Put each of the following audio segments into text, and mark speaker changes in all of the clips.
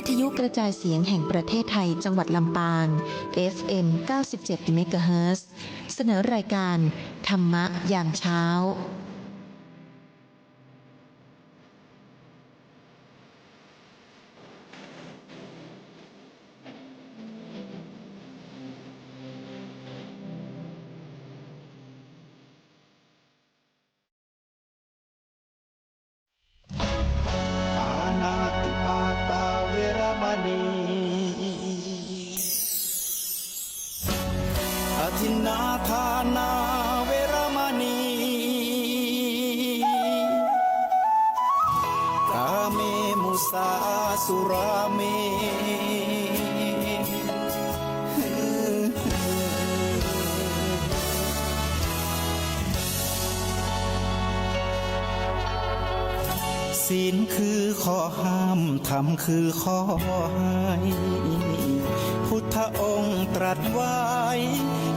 Speaker 1: ทยุกระจายเสียงแห่งประเทศไทยจังหวัดลำปาง FM 97 เมกะเฮิรตซ์เสนอรายการธรรมะยามเช้า
Speaker 2: อทินนาทานาเวรมณีกาเมมุสาสุราเมศีลคือข้อห้ามธรรมคือข้อให้พุทธองค์ตรัสไว้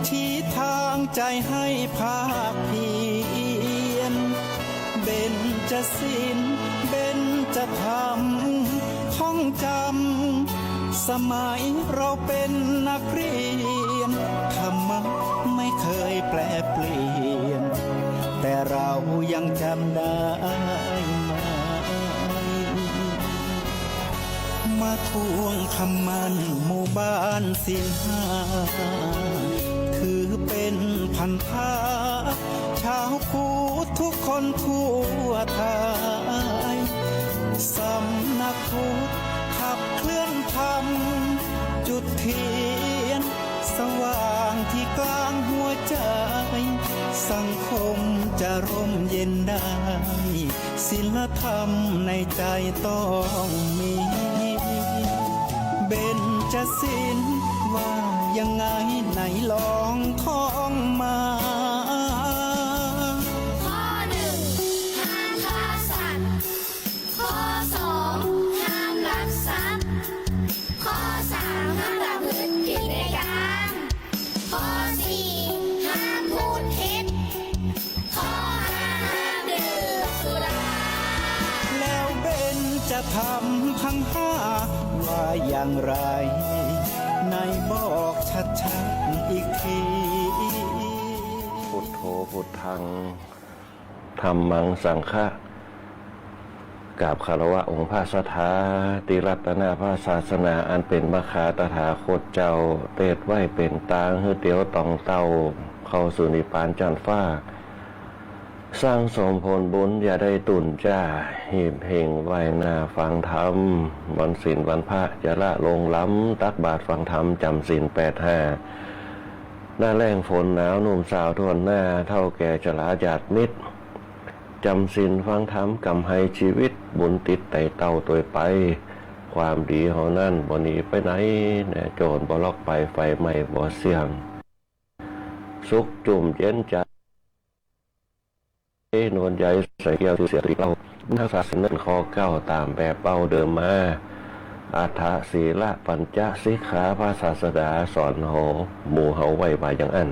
Speaker 2: ชี้ทางใจให้ภาคเพียรเบญจศีลเบญจธรรมท่องจำสมัยเราเป็นนักเรียนธรรมะไม่เคยแปรเปลี่ยนแต่เรายังจำได้มาทวงคำมันหมู่บ้านศีลห้าถือเป็นพันธะชาวพุทธทุกคนทั่วไทยสำนักพุทธขับเคลื่อนธรรมจุดเทียนสว่างที่กลางหัวใจสังคมจะร่มเย็นได้ศีลธรรมในใจต้องมีเบญจศีลว่ายังไงไหนลองท่องมา
Speaker 3: ข้อหนึ่งห้ามฆ่าสัตว์ข้อสองห้ามลักทรัพย์ข้อสามห้ามประพฤติผิดในกามข้อสี่ห้ามพูดเท็จข้อห้าห้ามดื่มสุรา
Speaker 2: แล้วเบญจะทำทั้งห้าว่าอย่างไรนายบอกชัดๆอีกที
Speaker 4: พุทโธพุทธังธัมมังสังฆะกราบคารวะองค์พระสถาติรัตนาพระศาสนาอันเป็นมคาตถาคตเจ้าเตดไว้เป็นตางเฮือเตียวตองเต้าเข้าสู่นิพพานจันฟ้าสร้างสมผลบุญอย่าได้ตุ่นจ้าหีบเพ่งไหวหน้าฟังธรรมวันศีลวันพระจะละลงล้ำตักบาตรฟังธรรมจำศีล85หน้าแรงฝนหนาวหนุ่มสาวทวนหน้าเท่าแก่ชราญาติมิตรจำศีลฟังธรรมกำให้ชีวิตบุญติดไต่เต่าตัวไปความดีของนั่นบ่หนีไปไหนแน่โจรบ่ลอกไปไฟไหม้บ่เสี่ยงสุขจุ่มเย็นใจนวลใหญ่ใส่เกี่ยวเสียติเรานักศาสนาข้อ9ตามแบบเป้าเดิมมาอัฏฐศีลปัญจสิกขาพระศาสดาสอนโหหมู่เฮาไว้ว่าอย่างอัน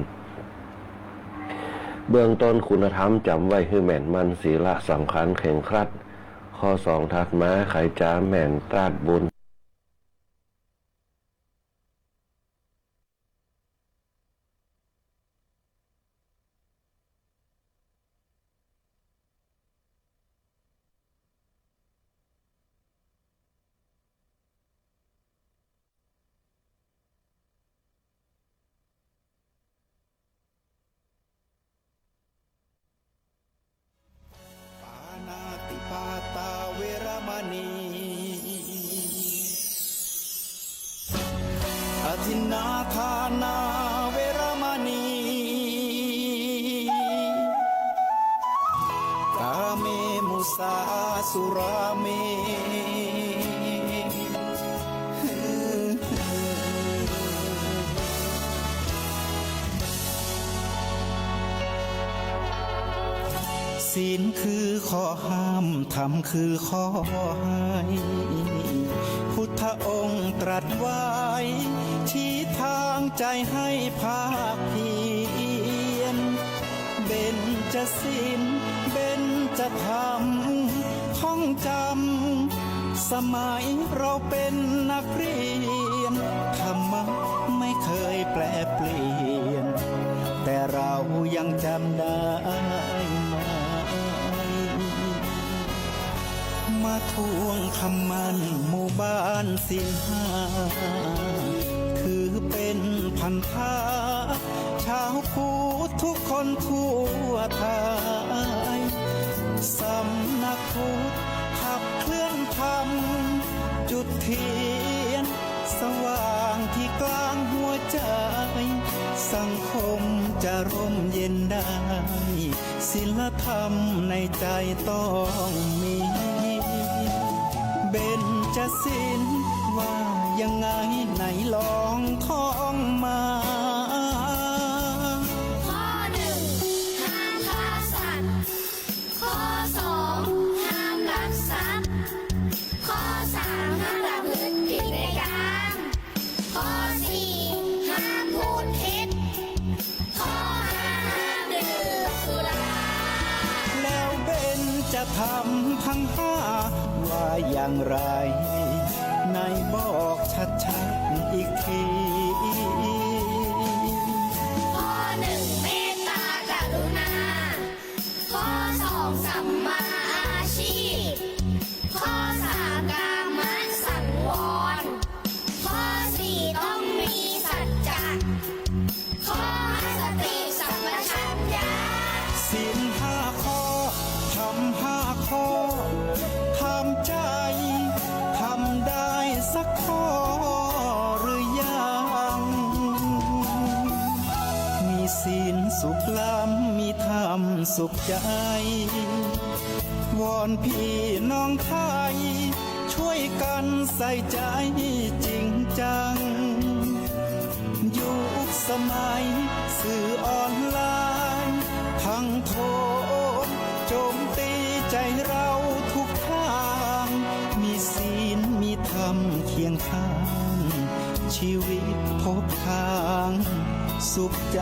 Speaker 4: เบื้องต้นคุณธรรมจำไว้ให้แม่นมันศีลสำคัญเข่งครัดข้อ2ถัดมาไขจ้าแม่นตราดบุญ
Speaker 2: อทินนาทานาเวรมณีกาเมมุสาสุราเมศีลคือข้อห้ามธรรมคือข้อให้พุทธองค์ตรัสไว้ชี้ทางใจให้ภาคเพียรเบญจศีลเบญจธรรมท่องจำ สมัยเราเป็นนักเรียนธรรมะไม่เคยแปรเปลี่ยน แต่เรายังจำได้ไหม มาทวงคำมันหมู่บ้านสินห้าถือเป็นพันธะชาวพุทธทุกคนทั่วไทยสำนักพุทธขับเคลื่อนธรรมจุดเทียนสว่างที่กลางหัวใจสังคมจะร่มเย็นได้ศีลธรรมในใจต้องมีเบญจศีลว่ายังไงไหนลองท่องมา
Speaker 3: ข้อหนึ่งห้ามฆ่าสัตว์ข้อสองห้ามลักทรัพย์ข้อสามห้ามประพฤติผิดในกามข้อสี่ห้ามพูดเท็จข้อห้าห้ามดื่มสุรา
Speaker 2: แล้วเบญจะทำทั้งห้าว่าอย่างไรไหนบอกชัดๆอีกที
Speaker 3: ข้อหนึ่งเมตตากรุณาข้อสองสัมมาอาชีพข้อสามกามสังวรข้อสี่ต้องมีสัจจะข้อห้าสติสัมปชัญญะ
Speaker 2: ศีลห้าข้อทำห้าข้อทำใจทำได้สักข้อหรือยังมีศีลสุขล้ำมีธรรมสุขใจวอนพี่น้องไทยช่วยกันใส่ใจจริงจังยุคสมัยสื่อออนไลน์ทั้งโทษโจมตีใจเราทุกทางมีศีลมีธรรมเคียงข้างชีวิตพบทางสุขใจ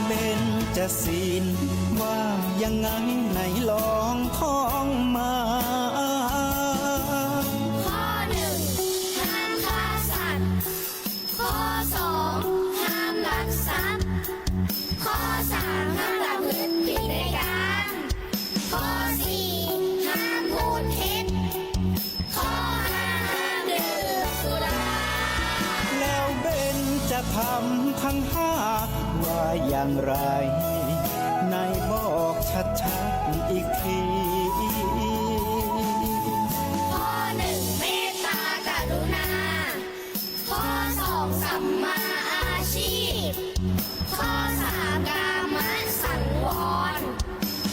Speaker 2: เบญจศีลว่ายังไงไหนลองท่องมา
Speaker 3: ข้อหนึ่งห้ามฆ่าสัตว์ข้อสองห้ามลักทรัพย์ข้อสามห้ามประพฤติผิดในกามข้อสี่ห้ามพูดเท็จข้อห้าห้ามดื่มสุรา
Speaker 2: แล้วเบญจะทำทั้งห้าว่าอย่างไรไหนบอกชัดๆอีกที
Speaker 3: ข้อหนึ่งเมตตากรุณาข้อสองสัมมาอาชีพข้อสามกามสังวร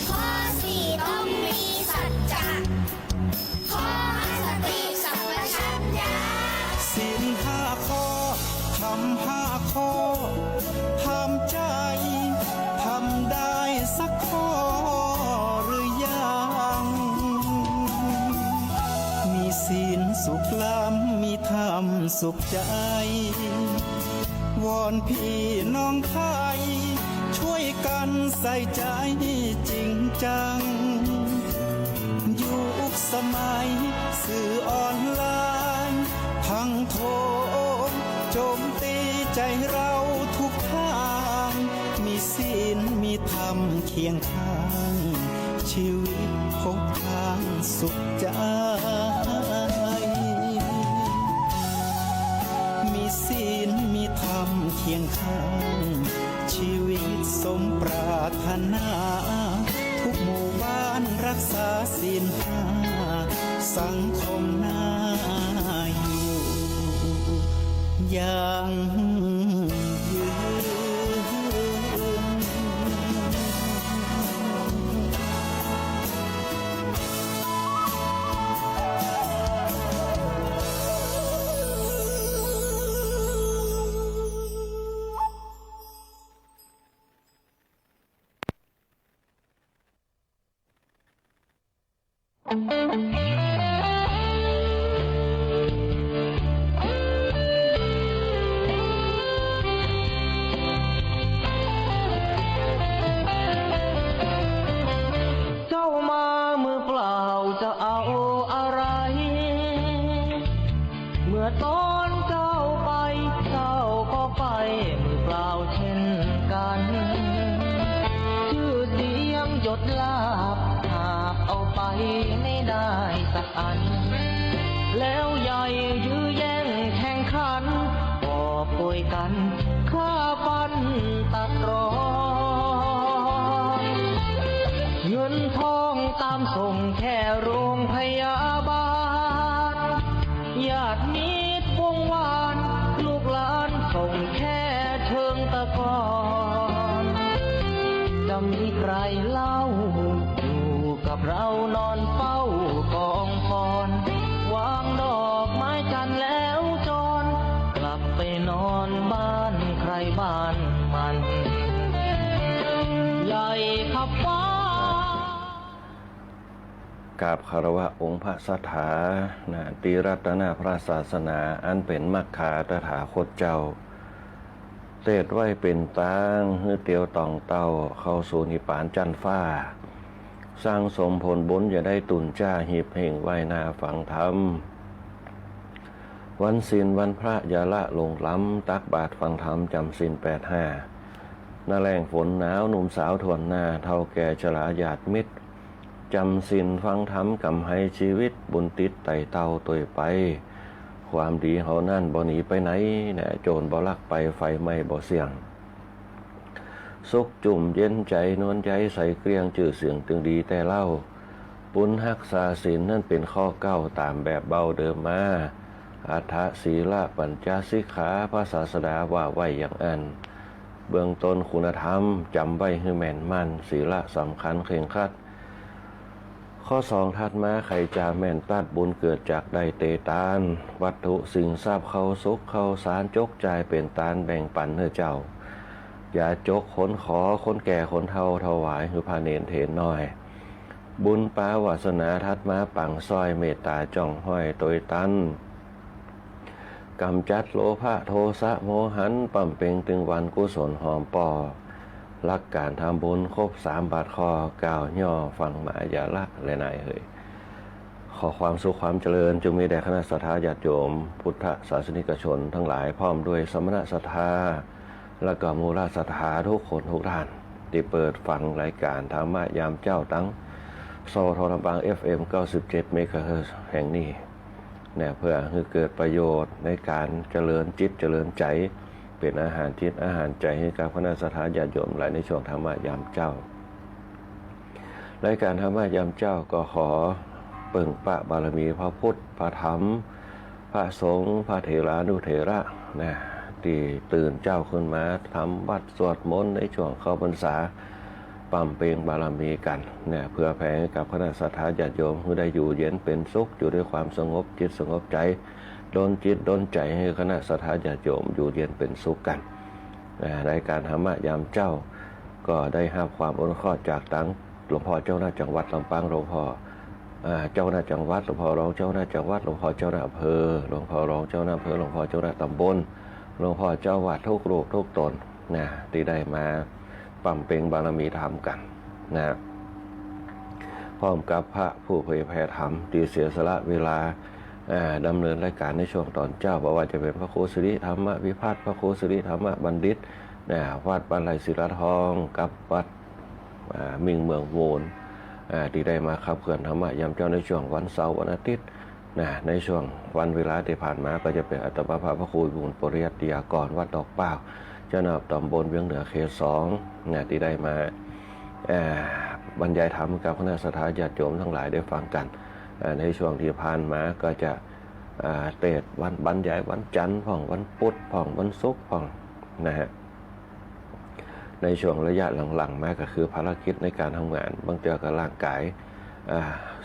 Speaker 3: ข้อสี่ต้องมีสัจจะข้อห้าสติสัมปชัญญะ
Speaker 2: ศีลห้าข้อทำห้าข้อทำใจทำได้สักข้อหรือยังมีศีลสุขล้ำมีธรรมสุขใจวอนพี่น้องไทยช่วยกันใส่ใจจริงจังยุคสมัยสื่อออนไลน์ทั้งโทษโจมตีใจเราทุกทางมีศีลมีธรรมเคียงข้างชีวิตพบทางสุขใจมีศีลมีธรรมเคียงข้างชีวิตสมปรารถนาทุกหมู่บ้านรักษาศีลห้าสังคมน่าอยู่อย่างยืน
Speaker 3: ข
Speaker 5: เจ้ามามือเปล่าจะเอาอะไร เมื่อตอนเจ้าไปเจ้าก็ไปมือเปล่าเช่นกัน ชื่อเสียงหยดลาบหากเอาไปไม่ได้สักอัน แล้วใหญ่ยื้อแย่งแข่งขันก็ป่วยกันฆ่าฟันตัดรอน เงินทองตามส่งแค่โรงพยาบาลญาติมิตรวงวานลูกหลานส่งแค่เชิงตะกอนจะมีใครเล่าอยู่กับเรานอนเฝ้ากองฟอนวางดอกไม้จันทร์แล้วจรกลับไปนอนบ้านใครบ้านมันใหญ่ขับฟ้า
Speaker 4: กราบคารวะองค์พระสถาตีรัตนาพระศาสนาอันเป็นมัคคาตถาคตเจ้าเตดไว้เป็นตังฮือเตียวตองเต้าเข้าสู่นิพพานจันฟ้า สร้างสมผลบุญอย่าได้ตุนจ้าหีบเพ่งไว้หน้าฝังธรรม วันศีลวันพระอย่าละลงล้ำตักบาตรฟังธรรมจำศีล85 หน้าแรงฝนหนาวหนุ่มสาวทวนหน้าเท่าแก่ชราญาติมิตรจำศีลฟังธรรมกำให้ชีวิตบุญติดไต่เต้าตัวไป ความดีเฮานั่นบ่หนีไปไหนนะโจรบ่ลักไปไฟไหม้บ่เสี่ยงสุขจุ่มเย็นใจนวลใจใส่เกลียงจื่อเสียงตึงดีแต่เล่าปุณหักษาศีลนั่นเป็นข้อเก้าตามแบบเบาเดิมมาอัฏฐศีลปัญจสิกขาพระศาสดาว่าไว้อย่างอันเบื้องต้นคุณธรรมจำไว้ให้แม่นมั่นศีลสำคัญเคร่งครัดข้อสองถัดมาใครจะแม่นตัดบุญเกิดจากได้เตตานวัตถุสิ่งทราบเข้าสุขเข้าสารจกใจายเป็นตานแบ่งปันเนื้อเจ้าอย่าจกคนขอคนแก่คนเฒ่าถวายคือพาเนนเถนน้อยบุญปาวาสนาทัดมาปังซอยเมตตาจ่องห้อยตัวตันกำจัดโลภะโทสะโมหันปั่มเป่งตึงวันกุศลหอมปอลักการทำบุญครบ3 บาทคอกล่าวย่อฟังหมายอย่าละและนายเฮยขอความสุขความเจริญจงมีแด่คณะสัตยาญาติโยมพุทธศาสนิกชนทั้งหลายพร้อมด้วยสมณศรัทธาและก็มูลศรัทธาทุกคนทุกท่านที่เปิดฟังรายการธรรมะยามเจ้าตั้งโซทรบัง FM 97 เมกะเฮิรตซ์แห่งนี้เนี่ยเพื่อให้เกิดประโยชน์ในการเจริญจิตเจริญใจเป็นอาหารจิตอาหารใจให้กับคณะสัตยาญาติโยมหลายในช่วงธรรมะยามเจ้ารายการธรรมะยามเจ้าก็ขอเปิ่งปะบารมีพระพุทธพระธรรมพระสงฆ์พระเถรานุเถระนะที่ตื่นเจ้าขึ้นมาทำวัดสวดมนต์ในช่วงเข้าพรรษาปั่มเปงบารมีกันเนี่ยเพื่อแผ่ให้กับคณะสัตยาญาติโยมให้ได้อยู่เย็นเป็นสุขอยู่ด้วยความสงบจิตสงบใจดลจิตดลใจให้คณะสัตยาญาติโยมอยู่เย็นเป็นสุขกันรายการธรรมะยามเจ้าก็ได้รับความอนุเคราะห์จากทั้งหลวงพ่อเจ้าหน้าจังหวัดลำปางหลวงพ่อเจ้าหน้าจังหวัดหลวงพ่อรองเจ้าหน้าจังหวัดหลวงพ่อเจ้าหน้าอำเภอหลวงพ่อรองเจ้าหน้าอำเภอหลวงพ่อเจ้าหน้าตำบลหลวงพ่อเจ้าวัดทุกรูปทุกตนนะที่ได้มาปั่มเป่งบารมีธรรมกันนะพร้อมกับพระผู้เผยแผ่ธรรมที่เสียสละเวลาดำเนินรายการในช่วงตอนเจ้าบอกว่าจะเป็นพระครูสิริธรรมวิพัฒน์พระครูสิริธรรมบัณฑิตวัดบ้านไร่ศิลาทองกับวัดมิ่งเมืองโวนที่ได้มาขับเคลื่อนธรรมะยามเจ้าในช่วงวันเสาร์วันอาทิตย์ในช่วงวันเวลาที่ผ่านมาก็จะเป็นอัตมาภาพพระครูบุญปริยัติยากรวัดดอกเป้าเจ้าหน้าตำบลเวียงเหนือเขต2ที่ได้มาบรรยายธรรมกับคณะสัตยาญาติโยมทั้งหลายได้ฟังกันในช่วงที่ผ่านมาก็จะเทศน์วันบรรยายวันจันทร์พ่องวันพุธพ่องวันศุกร์พ่องนะฮะในช่วงระยะหลังๆมาก็คือภารกิจในการทำงานบางทีก็ร่างกาย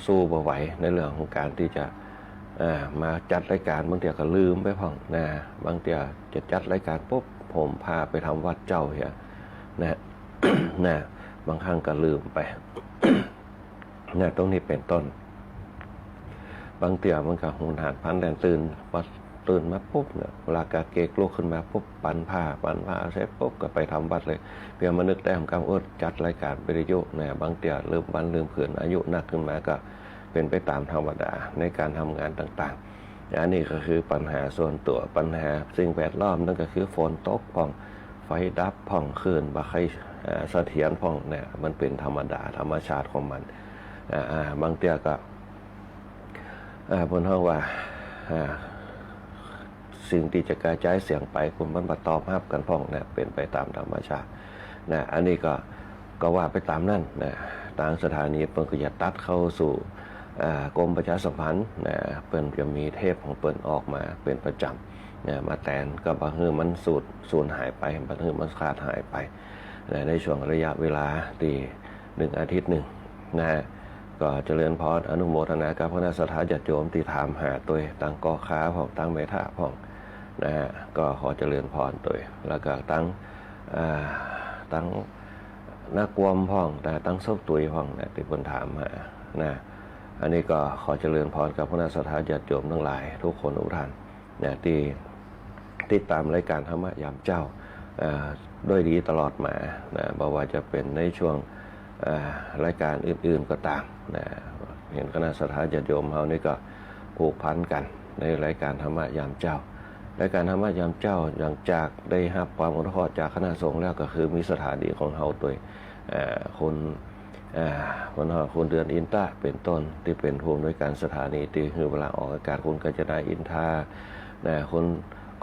Speaker 4: สู้บ่ไหวในเรื่องของการที่จะมาจัดรายการบางทีก็ลืมไปพ่องนะบางทีจะจัดรายการปุ๊บผมพาไปทำวัดเจ้าเฮียนะ นะบางครั้งก็ลืมไป นะตรงนี้เป็นต้น บางเตี่ยมันก็หุนหันพันแดนตื่นมาปุ๊บเนี่ยเวลากาเกกลุกขึ้นมาปุ๊บปันผ้าเสร็จปุ๊บก็ไปทำวัดเลยเพียงมานึกได้ของการจัดรายการวิทยุเนี่ยบางเตี่ยลืมวันลืมคืนอายุนักขึ้นมาก็เป็นไปตามธรรมดาในการทำงานต่างๆอันนี้ก็คือปัญหาส่วนตัวปัญหาสิ่งแวดล้อมนั่นก็คือฝนตกพ่องไฟดับพ่องคืนบ่ใครเสถียรพ่องเนี่ยมันเป็นธรรมดาธรรมชาติของมันบางเตี่ยก็บนห้องว่าสิ่งที่จะกระจายเสียงไปคุณมันมาตอบรับกันพ่องเนี่ยเป็นไปตามธรรมชาตินะอันนี้ก็ว่าไปตามนั่นนะทางสถานีเปิ้นก็จะตัดเข้าสู่กรมประชาสัมพันธ์นะเปิ้นจะมีเทปของเปิ้นออกมาเป็นประจำนะมาแทนก็บางทีมันสูญหายไปบางทีมันขาดหายไปนะในช่วงระยะเวลาที่1 อาทิตย์หนึ่งนะก็เจริญพรอนุโมทนากับคณะสัตยาญาติโยมที่ถามหาตัวตั้งก่อค้าพ่องตั้งเมธาพ่องนะฮะก็ขอเจริญพรตัวแล้วก็ตั้งนักกวมพ่องแต่ตั้งซบตุยพ่องนะที่คนถามหานะอันนี้ก็ขอเจริญพรกับคณะสัตยาญาติโยมทั้งหลายทุกคนทุกท่านนะที่ติดตามรายการธรรมะยามเจ้าด้วยดีตลอดมานะบ่ว่าจะเป็นในช่วงรายการอื่นๆก็ตามนะเห็นคณะสัตยาญาติโยมเฮานี่ก็ผูกพันกันในรายการธรรมะยามเจ้ารายการธรรมะยามเจ้าหลังจากได้รับความอนุเคราะห์จากคณะสงฆ์แล้วก็คือมีสถานีของเฮาตัวคนเดือนอินตาเป็นต้นที่เป็นผู้อำนวยการสถานีที่คือเวลาออกอากาศคุณกัญจนาอินทาคน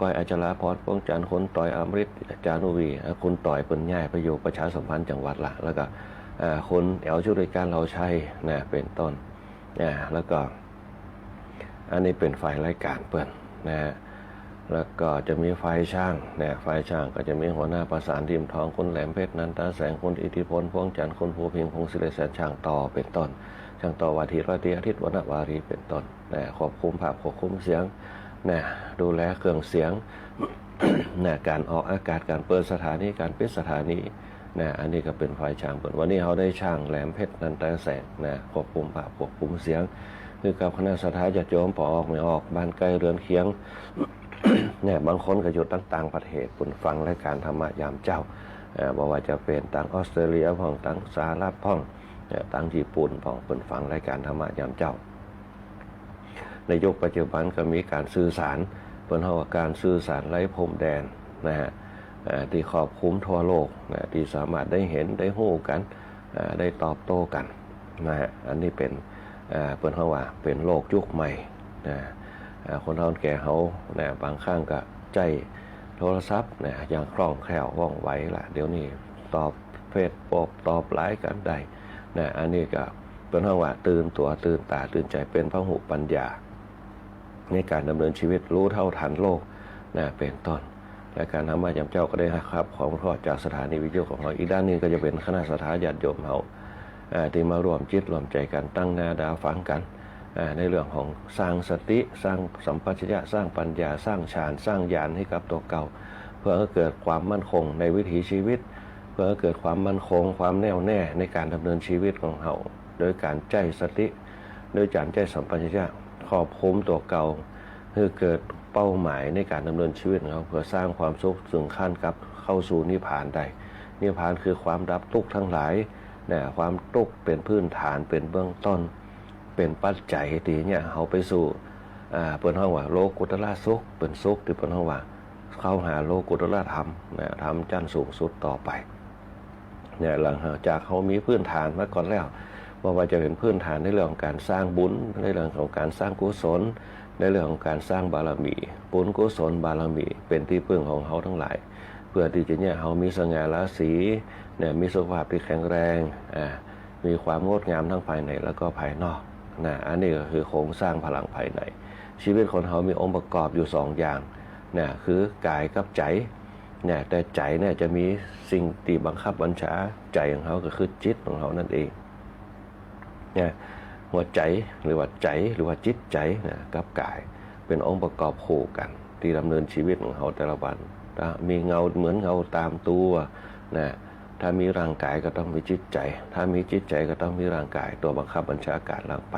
Speaker 4: ก้อยอาจาราพรป้องจันทร์คนต่อยอมฤตจานุวีคุณต่อยเปิ้นย้ายไปอยู่ประชาสัมพันธ์จังหวัดละแล้วก็คนแอลช่วยการเราใช้นะเป็นต้นแล้วก็อันนี้เป็นฝ่ายรายการเปิ้นนะแล้วก็จะมีฝ่ายช่างนะฝ่ายช่างก็จะมีหัวหน้าประสานทีมทองคนแหลมเพชรนันตาแสงคนอิทธิพลพวงจันทร์คนภูพิงพงศิริแสนช่างต่อเป็นต้นช่างต่อวาทีร้อยตีอาทิตย์วรรณวารีเป็นต้นนะควบคุมภาพควบคุมเสียงนะดูแลเครื่องเสียง นะการออกอากาศการเปิดสถานีการปิดสถานีนะอันนี้ก็เป็นฝ่ายช่างเปิดวันนี้เขาได้ช่างแหลมเพชรนันตาแสงนะควบคุมภาพควบคุมเสียงคือกับคณะสัตยาญาติโยมพอออกไม่ออกบ้านใกล้เรือนเคียง เนี่ยบางคนก็อยู่ต่างประเทศปุ่นฟังรายการธรรมะยามเจ้าบอกว่าจะเป็นต่างออสเตรเลียพ่องต่างสหรัฐพ่องต่างญี่ปุ่นพ่องปุ่นฟังรายการธรรมะยามเจ้าในยุคปัจจุบันก็มีการสื่อสารเปิ้นเฮาว่าการสื่อสารไร้พรมแดนนะฮะที่ครอบคลุมทั่วโลกนะที่สามารถได้เห็นได้ฮู้กันได้ตอบโต้กันนะฮะอันนี้เป็นเปิ้นเฮาว่าเป็นโลกยุคใหม่นะคนเฒ่าแก่เฮานะบางครั้งก็ใจโทรศัพท์นะอย่างคล่องแคล่วว่องไวล่ะเดี๋ยวนี้ตอบเฟซตอบไลน์กันได้นะอันนี้ก็เป็นเฮาว่าตื่นตัวตื่นตาตื่นใจเป็นพหุปัญญาในการดำเนินชีวิตรู้เท่าทันโลกนะเป็นต้นและการธรรมะยามเจ้าก็ได้ครับของพ่อจากสถานีวิทยุของเราอีกด้านนึงก็จะเป็นคณะสัตยาญาติโยมเฮาที่มารวมจิตรวมใจกันตั้งหน้าดาฟังกันในเรื่องของสร้างสติสร้างสัมปชัญญะสร้างปัญญาสร้างฌานสร้างญาณให้กับตัวเก่าเพื่อให้เกิดความมั่นคงในวิถีชีวิตเพื่อให้เกิดความมั่นคงความแน่วแน่ในการดำเนินชีวิตของเราโดยการใจสติโดยการใจสัมปชัญญะครอบคลุมตัวเก่าเพื่อเกิดเป้าหมายในการดำเนินชีวิตของเราเพื่อสร้างความสุขถึงขั้นกับเข้าสู่นิพพานได้นิพพานคือความดับทุกข์ทั้งหลายความทุกข์เป็นพื้นฐานเป็นเบื้องต้นเป็นปัจจัยที่เนี่ยเขาไปสู่เปิ้นเฮาว่าโลกุตละสุขเป็นสุขที่เปิ้นเฮาว่าเข้าหาโลกุตละธรรมนะธรรมชั้นสูงสุดต่อไปเนี่ยหลังจากเขามีพื้นฐานมาก่อนแล้วว่าจะเป็นพื้นฐานในเรื่องของการสร้างบุญในเรื่องของการสร้างกุศลในเรื่องของการสร้างบารมีบุญกุศลบารมีเป็นที่พึ่งของเขาทั้งหลายเพื่อที่จะเนี่ยเขามีสง่าราศีเนี่ยมีสุขภาพที่แข็งแรงมีความงดงามทั้งภายในแล้วก็ภายนอกนะอันนี้ก็คือโครงสร้างพลังภายในชีวิตคนเขามีองค์ประกอบอยู่2อย่างนะคือกายกับใจนะแต่ใจเนี่ยจะมีสิ่งที่บังคับบัญชาใจของเขาก็คือจิตของเขานั่นเองนะหัวใจหรือว่าใจหรือว่าจิตใจนะกับกายเป็นองค์ประกอบคู่กันที่ดำเนินชีวิตของเขาแต่ละวันมีเงาเหมือนเงาตามตัวนะถ้ามีร่างกายก็ต้องมีจิตใจถ้ามีจิตใจก็ต้องมีร่างกายตัวบังคับบัญชาการร่างไป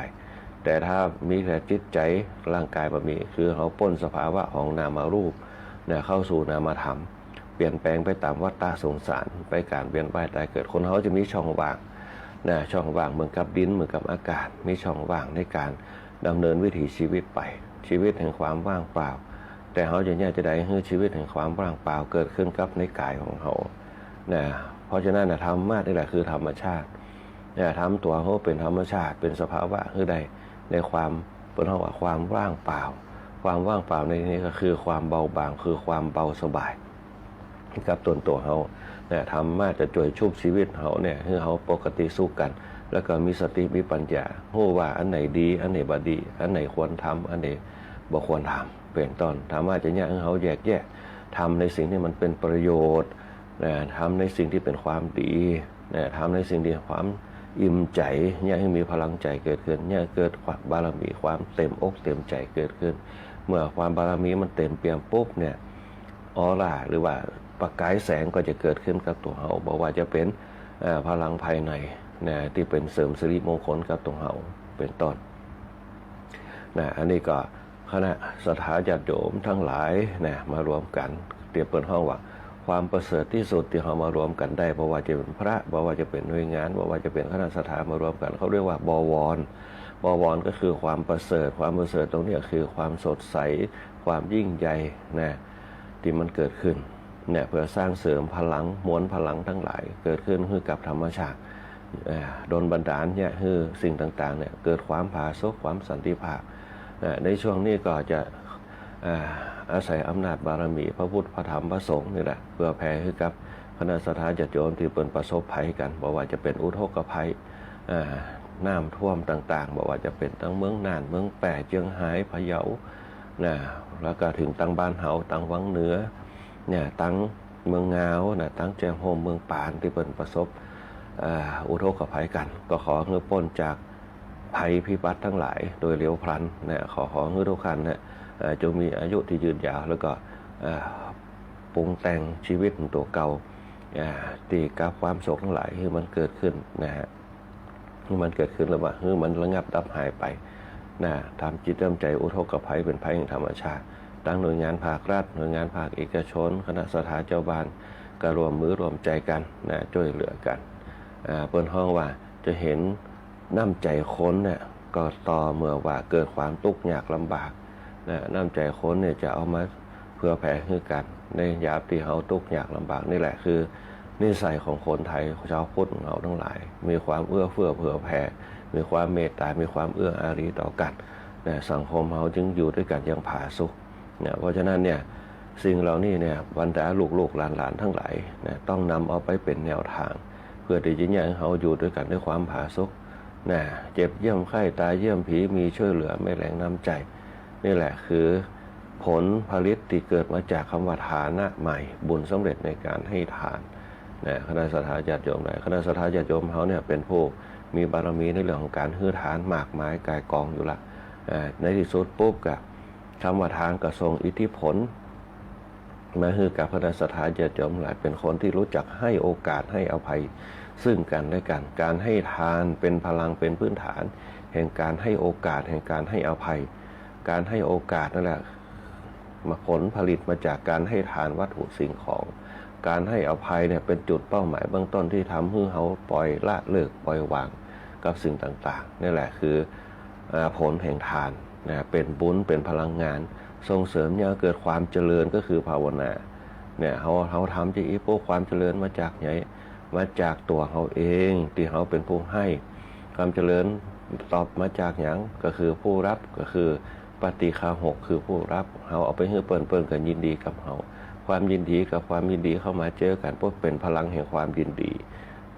Speaker 4: แต่ถ้ามีแต่จิตใจร่างกายแบบนี้คือเขาพ้นสภาวะของนามารูปเนี่ยเข้าสู่นามธรรมเปลี่ยนแปลงไปตามวัฏฏะสงสารไปการเวียนว่ายตายเกิดคนเขาจะมีช่องว่างนะช่องว่างเหมือนกับดินเหมือนกับอากาศมีช่องว่างในการดำเนินวิถีชีวิตไปชีวิตแห่งความว่างเปล่าแต่เขาจะเนี่ยจะได้ให้ชีวิตแห่งความว่างเปล่าเกิดขึ้นกับในกายของเขานะเพราะฉะนั้นธรรมะนี่แหละคือธรรมชาติเนี่ยทำตัวเขาเป็นธรรมชาติเป็นสภาวะคือใดในความเป็นห้องว่าความว่างเปล่าความว่างเปล่าในนี้ก็คือความเบาบางคือความเบาสบายกับตัวเขาเนี่ยธรรมะจะช่วยชุบชีวิตเขาเนี่ยให้เขาปกติสู้กันแล้วก็มีสติมีปัญญารู้ว่าอันไหนดีอันไหนบ่ดีอันไหนควรทำอันไหนบ่ควรทำเป็นต้นธรรมะจะเนี่ยให้เขาแยกแยะทำในสิ่งที่มันเป็นประโยชน์นะทำในสิ่งที่เป็นความดีนะทำในสิ่งที่ความอิ่มใจเนี่ยให้มีพลังใจเกิดขึ้นเนี่ยเกิดความบารมีความเต็มอกเต็มใจเกิดขึ้นเมื่อความบารมีมันเต็มเปี่ยมปุ๊บเนี่ยออร่าหรือว่าประกายแสงก็จะเกิดขึ้นกับตัวเขาบอกว่าจะเป็นพลังภายในนะที่เป็นเสริมสิริมงคลกับตัวเขาเป็นต้นนะอันนี้ก็คณะศรัทธาญาติโยมทั้งหลายนะมารวมกันเตรียมเปิดห้องว่าความประเสริฐที่สุดที่เขามารวมกันได้เพราะว่าจะเป็นพระเพราะว่าจะเป็นหน่วยงานเพราะว่าจะเป็นคณะศรัทธามารวมกันเขาเรียกว่าบวรก็คือความประเสริฐความประเสริฐตรงนี้คือความสดใสความยิ่งใหญ่นะที่มันเกิดขึ้นเนี่ยเพื่อสร้างเสริมพลังมวลพลังทั้งหลายเกิดขึ้นคือกับธรรมชาติโดนบันดาลเนี่ยคือสิ่งต่างๆเนี่ยเกิดความผาสุกความสันติภาพในช่วงนี้ก็จะอาศัยอำนาจบารมีพระพุทธพระธรรมพระสงฆ์นี่แหละเพื่อแผ่ให้กับคณะสัตยาญาติโยมที่เป็นประสบภัยกันบอกว่าจะเป็นอุทกภัยน้ำท่วมต่างๆบอกว่าจะเป็นตั้งเมืองน่านเมืองแปะเชียงหายพะเยานะแล้วก็ถึงตั้งบ้านเฮาตั้งวังเหนือเนี่ยตั้งเมืองงาวนะตั้งแจงโฮมเมืองปานที่เป็นประสบอุทกภัยกันก็ขอเงือพ้นจากภัยพิบัติทั้งหลายโดยเร็วพลันนะขอเงือทุกขันนะจงมีอายุที่ยืนยาวแล้วก็ปรุงแต่งชีวิตของตัวเก่าตีกับความโศกทั้งหลายที่มันเกิดขึ้นนะฮะที่มันเกิดขึ้นแล้วว่ามันระงับดับหายไปนะทำจิตทำใจอุทกภัยเป็นภัยแห่งธรรมชาติตั้งหน่วยงานภาครัฐหน่วยงานภาคเอกชนคณะสถานเจ้าบ้านก็รวมมือรวมใจกันนะช่วยเหลือกันเปิดห้องว่าจะเห็นน้ำใจคนเนี่ยก็ต่อเมื่อว่าเกิดความทุกข์ยากลำบากน้ำใจคนเนี่ยจะเอามาเพื่อแผ่ให้กันในยามที่เขาทุกข์ยากลำบากนี่แหละคือนิสัยของคนไทยชาวพุทธของเราทั้งหลายมีความเอื้อเฟื้อเผื่อแผ่มีความเมตตามีความเอื้ออารีต่อกันสังคมเขาจึงอยู่ด้วยกันอย่างผาสุกเพราะฉะนั้นเนี่ยสิ่งเหล่านี้เนี่ยบรรดาลูกๆหลานๆทั้งหลายต้องนำเอาไปเป็นแนวทางเพื่อที่จะให้เขาอยู่ด้วยกันด้วยความผาสุกเจ็บเยี่ยมไข้ตายเยี่ยมผีมีช่วยเหลือไม่แรงน้ำใจนี่แหละคือผลผลิตที่เกิดมาจากคำว่าฐานะใหม่บุญสำเร็จในการให้ทานคณะสัตยาญาติโยมคณะสัตยาญาติโยมเขาเนี่ยเป็นผู้มีบารมีในเรื่องของการฮื้อทานมากมายกายกองอยู่ละในที่สุดปุ๊บกับคำว่าทานกระทรงอิทธิพลมาฮื้อกับคณะสัตยาญาติโยมหลายเป็นคนที่รู้จักให้โอกาสให้อภัยซึ่งกันและกันการให้ทานเป็นพลังเป็นพื้นฐานแห่งการให้โอกาสแห่งการให้อภัยการให้โอกาสนั่นแหละมาผลผลิตมาจากการให้ทานวัตถุสิ่งของการให้อภัยเนี่ยเป็นจุดเป้าหมายเบื้องต้นที่ทำให้เขาปล่อยละเลิกปล่อยวางกับสิ่งต่างๆนี่แหละคือผลแห่งทานเป็นบุญเป็นพลังงานส่งเสริมเนี่ยเกิดความเจริญก็คือภาวนาเนี่ยเขาทำที่พวกความเจริญมาจากไหนมาจากตัวเขาเองที่เขาเป็นผู้ให้ความเจริญตอบมาจากอย่างก็คือผู้รับก็คือปฏิฆาหกคือผู้รับเขาเอาไปให้เปิ้นกันยินดีกับเขาความยินดีกับความยินดีเข้ามาเจอกันปุ๊บเป็นพลังแห่งความยินดี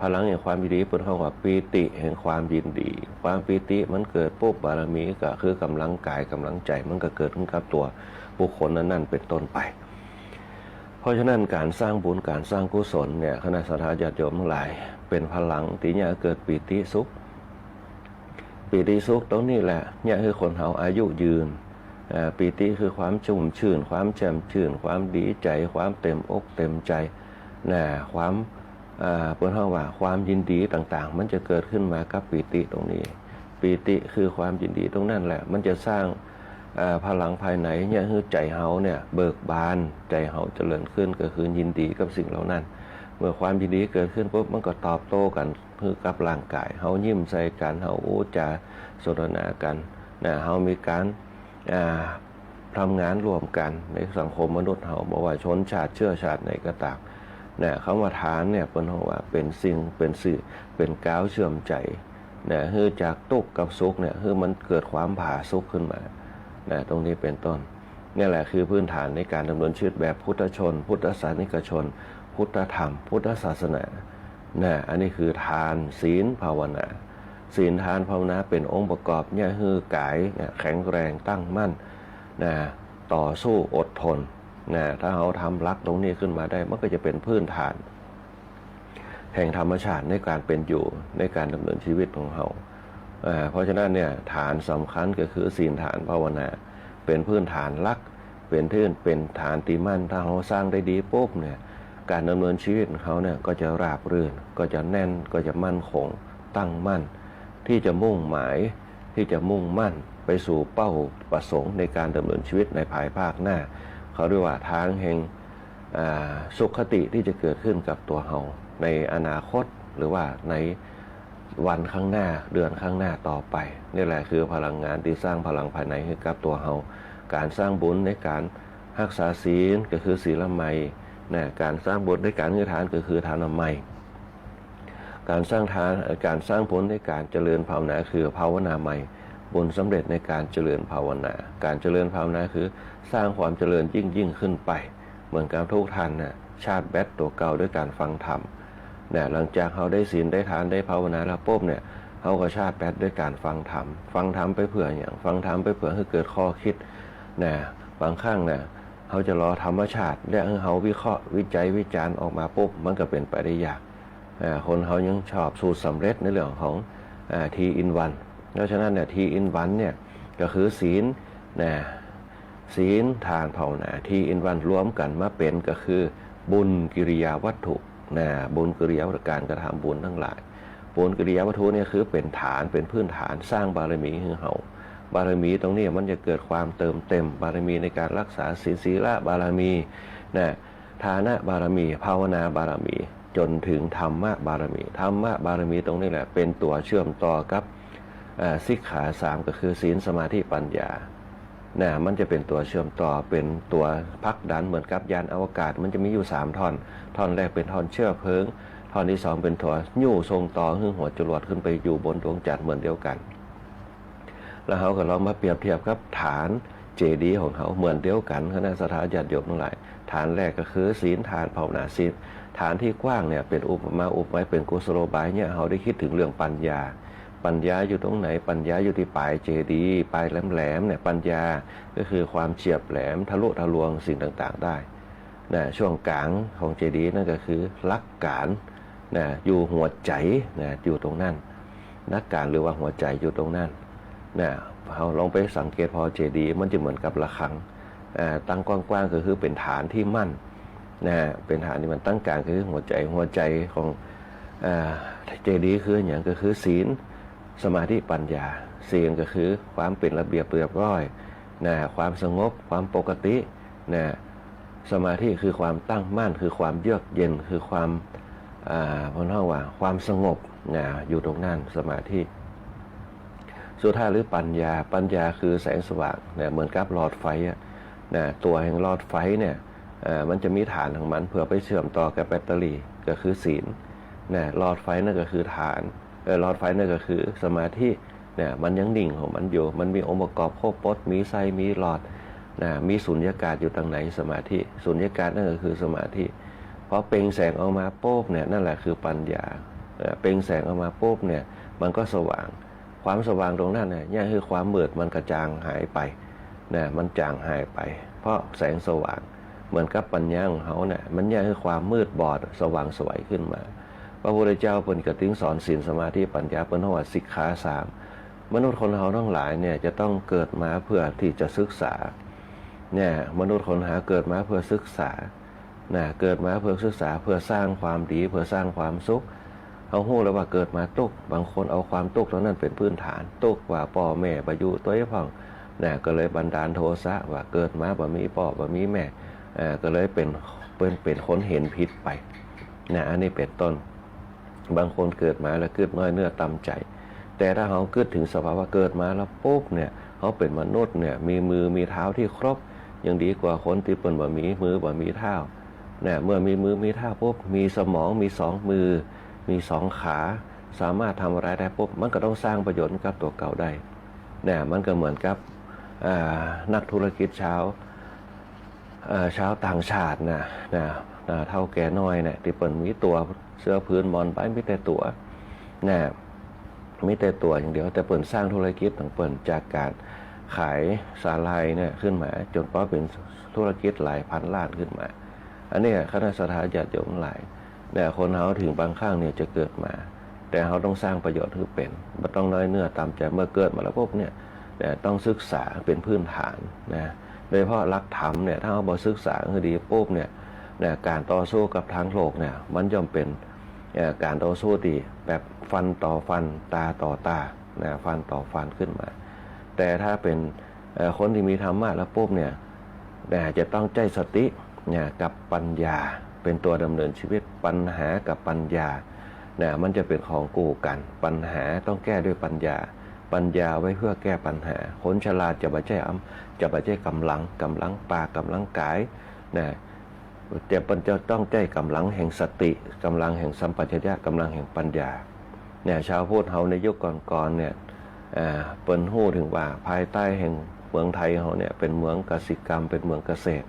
Speaker 4: พลังแห่งความยินดีเป็นคำว่าปีติแห่งความยินดีความปีติมันเกิดปุ๊บบารมีก็คือกำลังกายกำลังใจมันก็เกิดขึ้นกับตัวบุคคลนั้นเป็นต้นไปเพราะฉะนั้นการสร้างบุญการสร้างกุศลเนี่ยคณะสัตยาญาติโยมทั้งหลายเป็นพลังที่เนี่ยเกิดปีติสุขปีติสุขตรงนี้แหละเนี่ยคือคนเขาอายุยืนปีติคือความชุ่มชื่นความแจ่มชื่นความดีใจความเต็มอกเต็มใจความเปิดห้องว่าความยินดีต่างๆมันจะเกิดขึ้นมากับปีติตรงนี้ ปีติคือความยินดีตรงนั้นแหละมันจะสร้างพลังภายในเนี่ยคือใจเฮาเนี่ยเบิกบานใจเฮาเจริญขึ้นก็คือยินดีกับสิ่งเหล่านั้นเมื่อความยินดีเกิดขึ้นปุ๊บมันก็ตอบโต้กันคือกับร่างกายเฮายิ้มใส่กันเฮาอู้จาสนทนากันนะเฮามีการทำงานร่วมกันในสังคมมนุษย์เฮาบอกว่าชนชาติเชื้อชาติไหนก็ตามนะคำว่าทานเนี่ยเป็นว่าเป็นสิ่งเป็นสื่อเป็นก้าวเชื่อมใจนะคือจากทุกข์กับสุขเนี่ยคือมันเกิดความผาสุกขึ้นมานะตรงนี้เป็นต้นนี่แหละคือพื้นฐานในการดำเนินชีวิตแบบพุทธชนพุทธศาสนิกชนพุทธธรรมพุทธศาสนานะอันนี้คือทานศีลภาวนาศีลทานภาวนาเป็นองค์ประกอบเนี่ยคือกายแข็งแรงตั้งมั่นนะต่อสู้อดทนนะถ้าเราทำรักตรงนี้ขึ้นมาได้มันก็จะเป็นพื้นฐานแห่งธรรมชาติในการเป็นอยู่ในการดำเนินชีวิตของเราเพราะฉะนั้นเนี่ยฐานสำคัญก็คือศีลฐานภาวนาเป็นพื้นฐานรักเป็นฐานตีมั่นถ้าเราสร้างได้ดีปุ๊บเนี่ยการดำเนินชีวิตของเขาเนี่ยก็จะราบรื่นก็จะแน่นก็จะมั่นคงตั้งมั่นที่จะมุ่งหมายที่จะมุ่งมั่นไปสู่เป้าประสงค์ในการดำเนินชีวิตในภายภาคหน้าเขาเรียกว่าทางแห่งสุขคติที่จะเกิดขึ้นกับตัวเราในอนาคตหรือว่าในวันข้างหน้าเดือนข้างหน้าต่อไปนี่แหละคือพลังงานที่สร้างพลังภายในให้กับตัวเราการสร้างบุญในการรักษาศีลก็คือศีลไมยนะการสร้างบุญในการให้ทานก็คือทานไมยการสร้างทานการสร้างผลในการเจริญภาวนาคือภาวนาไมยบุญสำเร็จในการเจริญภาวนาการเจริญภาวนาคือสร้างความเจริญยิ่งขึ้นไปเหมือนกับทุกท่านนะชาติแบตตัวเก่าด้วยการฟังธรรมเนี่ยหลังจากเขาได้ศีลได้ทานได้ภาวนาแล้วปุ๊บเนี่ยเขาก็ชาติแบตด้วยการฟังธรรมไปเผื่ออย่างฟังธรรมไปเผื่อให้เกิดข้อคิดนะบางครั้งเนี่ยเขาจะรอธรรมชาติและให้เขาวิเคราะห์วิจัยวิจารณ์ออกมาปุ๊บมันก็เป็นไปได้ยากคนเขายังชอบสูตรสำเร็จในเรื่องของทีอินวันเพราะฉะนั้นเนี่ยทีอินวันเนี่ยก็คือศีลนะศีลทานภาวนาทีอินวันรวมกันมาเป็นก็คือบุญกิริยาวัตถุนะบุญกิริยาวัตถุการกระทำบุญทั้งหลายบุญกิริยาวัตถุเนี่ยคือเป็นฐานเป็นพื้นฐานสร้างบารมีให้เขาบารมีตรงนี้มันจะเกิดความเติมเต็มบารมีในการรักษาศีลบารมีนะทานะบารมีภาวนาบารมีจนถึงธรรมะบารมีธรรมะบารมีตรงนี้แหละเป็นตัวเชื่อมต่อกับสิกขาสามก็คือศีลสมาธิปัญญามันจะเป็นตัวเชื่อมต่อเป็นตัวพักดันเหมือนกับยานอวกาศมันจะมีอยู่3ท่อนท่อนแรกเป็นท่อนเชื้อเพลิงท่อนที่2เป็นตัวยู่ทรงต่อให้หัวจรวดขึ้นไปอยู่บนดวงจันทร์เหมือนเดียวกันแล้วเขาก็ลองมาเปรียบเทียบกับฐานเจดีย์ของเขาเหมือนเดียวกันคณะสัทธาญาติโยมทั้งหลายฐานแรกก็คือศีลทานภาวนาศีลฐานที่กว้างเนี่ยเป็นอุปมาอุปไว้เป็นกุศโลบายเนี่ยเขาได้คิดถึงเรื่องปัญญาอยู่ตรงไหนปัญญาอยู่ที่ปลายเจดีย์ปลายแหลมเนี่ยปัญญาก็คือความเฉียบแหลมทะลุทะลวงสิ่งต่างๆได้นะช่วงกลางของเจดีย์นั่นก็คือหลักการนะอยู่หัวใจนะอยู่ตรงนั้นหลักการหรือว่าหัวใจอยู่ตรงนั้นนะเราลองไปสังเกตพอเจดีย์มันจะเหมือนกับระฆังตั้งกว้างๆก็คือเป็นฐานที่มั่นนะเป็นฐานที่มันตั้งกลางคือหัวใจของเจดีย์คืออย่างก็คือศีลสมาธิปัญญาศีลก็คือความเป็นระเบียบเรียบร้อยนะความสงบความปกตินะสมาธิคือความตั้งมั่นคือความเยือกเย็นคือความพอเท่าว่าความสงบนะอยู่ตรงนั้นสมาธิสุดท้ายหรือปัญญาคือแสงสว่างนะเหมือนกับหลอดไฟนะตัวแห่งหลอดไฟเนี่ยมันจะมีฐานของมันเพื่อไปเชื่อมต่อกับแบตเตอรี่ก็คือศีลนะหลอดไฟนั่นก็คือฐานหลอดไฟนั่นก็คือสมาธิเนี่ยมันยังนิ่งของมันอยู่มันมีองค์ประกอบครบหมดมีไส้มีหลอดนะมีสุญญากาศอยู่ตรงไหนสมาธิสุญญากาศนั่นก็คือสมาธิพอเปล่งแสงออกมาปุ๊บเนี่ยนั่นแหละคือปัญญาเปล่งแสงออกมาปุ๊บเนี่ยมันก็สว่างความสว่างตรงนั้นเนี่ยคือความมืดมันกระจางหายไปนะมันจางหายไปเพราะแสงสว่างเหมือนกับปัญญาของเขาเนี่ยมันเนี่ยคือความมืดบอดสว่างสวยขึ้นมาพระพุทธเจ้าเป็นกระติ้งสอนศีลสมาธิปัญญาเป็นหัวสิกขาสามมนุษย์คนเราทั้งหลายเนี่ยจะต้องเกิดมาเพื่อที่จะศึกษาเนี่ยมนุษย์คนหาเกิดมาเพื่อศึกษาเกิดมาเพื่อศึกษาเพื่อสร้างความดีเพื่อสร้างความสุข เขาฮู้แล้วว่าเกิดมาตุกบางคนเอาความตุกเท่านั้นเป็นพื้นฐานตุกว่าพ่อแม่บ่อยู่ตัวพ่องนะก็เลยบันดาลโทสะว่าเกิดมาบ่มีพ่อบ่มีแม่ก็เลยเป็นคนเห็นผิดไปนะอันนี้เป็นต้นบางคนเกิดมาแล้วเกิดน้อยเนื้อต่ำใจแต่ถ้าเขาเกิดถึงสภาวะเกิดมาแล้วปุ๊บเนี่ยเขาเป็นมนุษย์เนี่ยมีมือมีเท้าที่ครบยังดีกว่าคนที่เป็นบ่มีมือบ่มีเท้าเนี่ยเมื่อมีมือมีเท้าปุ๊บมีสมองมี2 มือมี2 ขาสามารถทำอะไรได้ปุ๊บมันก็ต้องสร้างประโยชน์กับตัวเก่าได้เนี่ยมันก็เหมือนกับนักธุรกิจชาวต่างชาตินะเท่าแก่น้อยเนี่ยที่เปิดมีตัวเสื้อพื้นมอนไปมีแต่ตัวนะมีแต่ตัวอย่างเดียวแต่เปิดสร้างธุรกิจของเปิดจากการขายสาลายเนี่ยขึ้นมาจนก็เป็นธุรกิจหลายพันล้านขึ้นมาอันนี้คณะสัตยาญาติโยมหลายแต่คนเขาถึงบางข้างเนี่ยจะเกิดมาแต่เขาต้องสร้างประโยชน์คือเป็นไม่ต้องน้อยเนื้อตามใจเมื่อเกิดมาแล้วปุ๊บเนี่ยต้องศึกษาเป็นพื้นฐานนะโดยเฉพาะหลักธรรมเนี่ยถ้าเราบ่ศึกษาคือดีปุ๊บเนี่ยการต่อสู้กับทางโลกเนี่ยมันย่อมเป็นการต่อสู้ที่แบบฟันต่อฟันตาต่อตาฟันต่อฟันขึ้นมาแต่ถ้าเป็นคนที่มีธรรมะแล้วปุ๊บเนี่ยจะต้องใจสติกับปัญญาเป็นตัวดำเนินชีวิตปัญหากับปัญญามันจะเป็นของคู่กันปัญหาต้องแก้ด้วยปัญญาไว้เพื่อแก้ปัญหาคนฉลาดจะบ่ใช่กำลังปากกำลังกายจะต้องใช้กำลังแห่งสติกำลังแห่งสัมปชัญญะกำลังแห่งปัญญาชาวพุทธเฮาในยุคก่อนๆเนี่ยเปิ้นฮู้ถึงว่าภายใต้แห่งเมืองไทยเฮาเนี่ยเป็นเมืองกสิกรรมเป็นเมืองเกษตร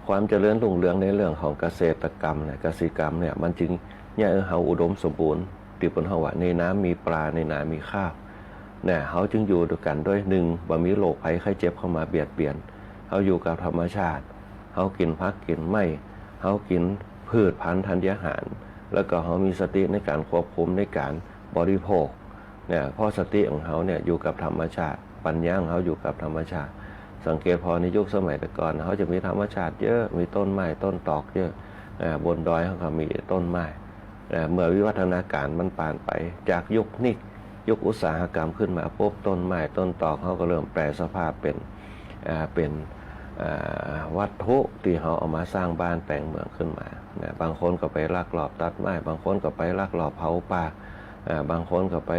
Speaker 4: ความเจริญรุ่งเรืองในเรื่องของเกษตรกรรมเนี่ยกสิกรรมเนี่ยมันจึงเนี่ยเฮาอุดมสมบูรณ์ที่เปิ้นเฮาว่าในน้ำมีปลาในนามีข้าวเฮาจึงอยู่ด้วยกันด้วย1บ่มีโรคภัยไข้เจ็บเข้ามาเบียดเบียนเฮาอยู่กับธรรมชาติเฮากินผักกินไม้เฮากินพืชพันธุ์ธัญญาหารแล้วก็เฮามีสติในการควบคุมในการบริโภคเพราะสติของเฮาเนี่ยอยู่กับธรรมชาติปัญญาของเฮาอยู่กับธรรมชาติสังเกตพอในยุคสมัยแต่ก่อนเฮาจะมีธรรมชาติเยอะมีต้นไม้ต้นตอกเยอะบนดอยเฮาก็มีต้นไม้เมื่อวิวัฒนาการมันผ่านไปจากยุคอุตสาหกรรมขึ้นมาปุ๊บต้นไม้ต้นตอกเฮาก็เริ่มแปรสภาพเป็นวัตถุที่เขาเอามาสร้างบ้านแปลงเมืองขึ้นมาบางคนก็ไปลักลอบตัดไม้บางคนก็ไปลักลอบเผาป่าบางคนก็ไป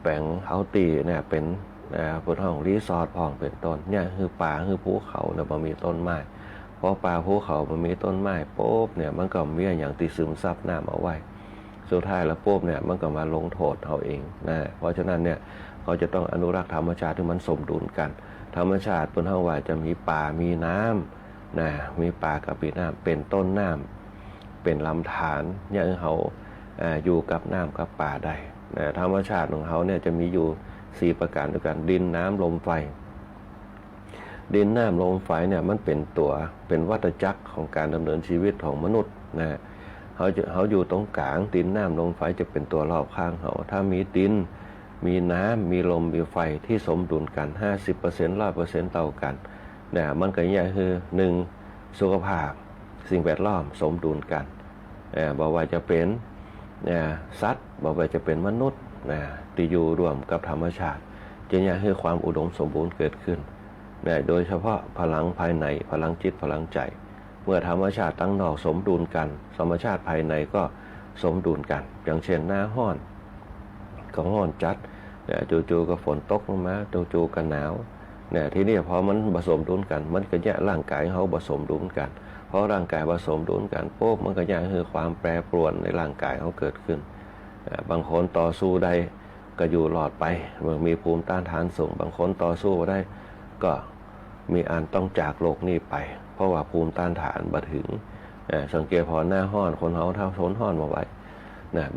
Speaker 4: แปลงเขาตีเนี่ยเป็นบนห้องรีสอร์ทพองเป็นต้นเนี่ยคือป่าคือภูเขาเนี่ยมันมีต้นไม้เพราะป่าภูเขามันมีต้นไม้ปุ๊บเนี่ยมันก็มีอย่างตีซึมซับน้ำเอาไว้สุดท้ายแล้วปุ๊บเนี่ยมันก็มาลงโทษเขาเองเพราะฉะนั้นเนี่ยเขาจะต้องอนุรักษ์ธรรมชาติที่มันสมดุลกันธรรมชาติบนห้องว่าจะมีป่ามีน้ำมีป่ากับมีน้ำเป็นต้นน้ำเป็นลำธารเนี่ยเขาอยู่กับน้ำกับป่าได้ธรรมชาติของเขาเนี่ยจะมีอยู่4ประการด้วยกันดินน้ำลมไฟดินน้ำลมไฟเนี่ยมันเป็นวัฏจักรของการดำเนินชีวิตของมนุษย์เขาอยู่ตรงกลางดินน้ำลมไฟจะเป็นตัวรอบข้างเขาถ้ามีดินมีน้ำมีลมมีไฟที่สมดุลกัน 50% 100% เท่ากันมันก็อย่างคือ1สุขภาพสิ่งแวดล้อมสมดุลกันบอกว่าจะเป็นสัตว์บอกว่าจะเป็นมนุษย์ที่อยู่ร่วมกับธรรมชาติจะอย่างคือความอุดมสมบูรณ์เกิดขึ้นโดยเฉพาะพลังภายในพลังจิตพลังใจเมื่อธรรมชาติตั้งนอกสมดุลกันธรรมชาติภายในก็สมดุลกันอย่างเช่นหน้าร้อนก็ร้อนจัดจู่ๆก็ฝนตกลงมาจู่ๆก็หนาวทีนี้พอมันผสมดุลกันมันก็แยกร่างกายเขาผสมดุลกันเพราะร่างกายผสมดุลกันปุ๊บมันก็แยกคือความแปรปรวนในร่างกายเขาเกิดขึ้นบางคนต่อสู้ได้ก็อยู่รอดไปมีภูมิต้านทานสูงบางคนต่อสู้ได้ก็มีอันต้องจากโลกนี้ไปเพราะว่าภูมิต้านทานบ่ถึงสังเกตพอหน้าห้อนคนเขาเท่าทนห้อนมาไว้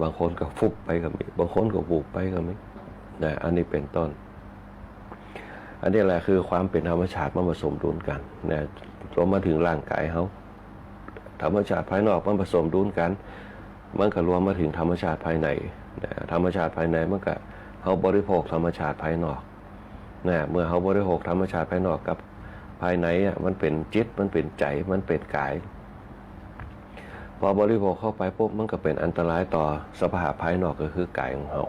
Speaker 4: บางคนก็ฟุบไปก็มีบางคนก็บุบไปก็มีอันนี้เป็นต้นอันนี้แหละคือความเป็นธรรมชาติมันผสมดุลกันรวมมาถึงร่างกายเขาธรรมชาติภายนอกมันผสมดุลกันมันก็รวมมาถึงธรรมชาติภายในธรรมชาติภายในมันก็เขาบริโภคธรรมชาติภายนอกเมื่อเขาบริโภคธรรมชาติภายนอกกับภายในมันเป็นจิตมันเป็นใจมันเป็นกาย พอบริโภคเข้าไปปุ๊บมันก็เป็นอันตรายต่อสภาพภายนอกก็คือกายของเรา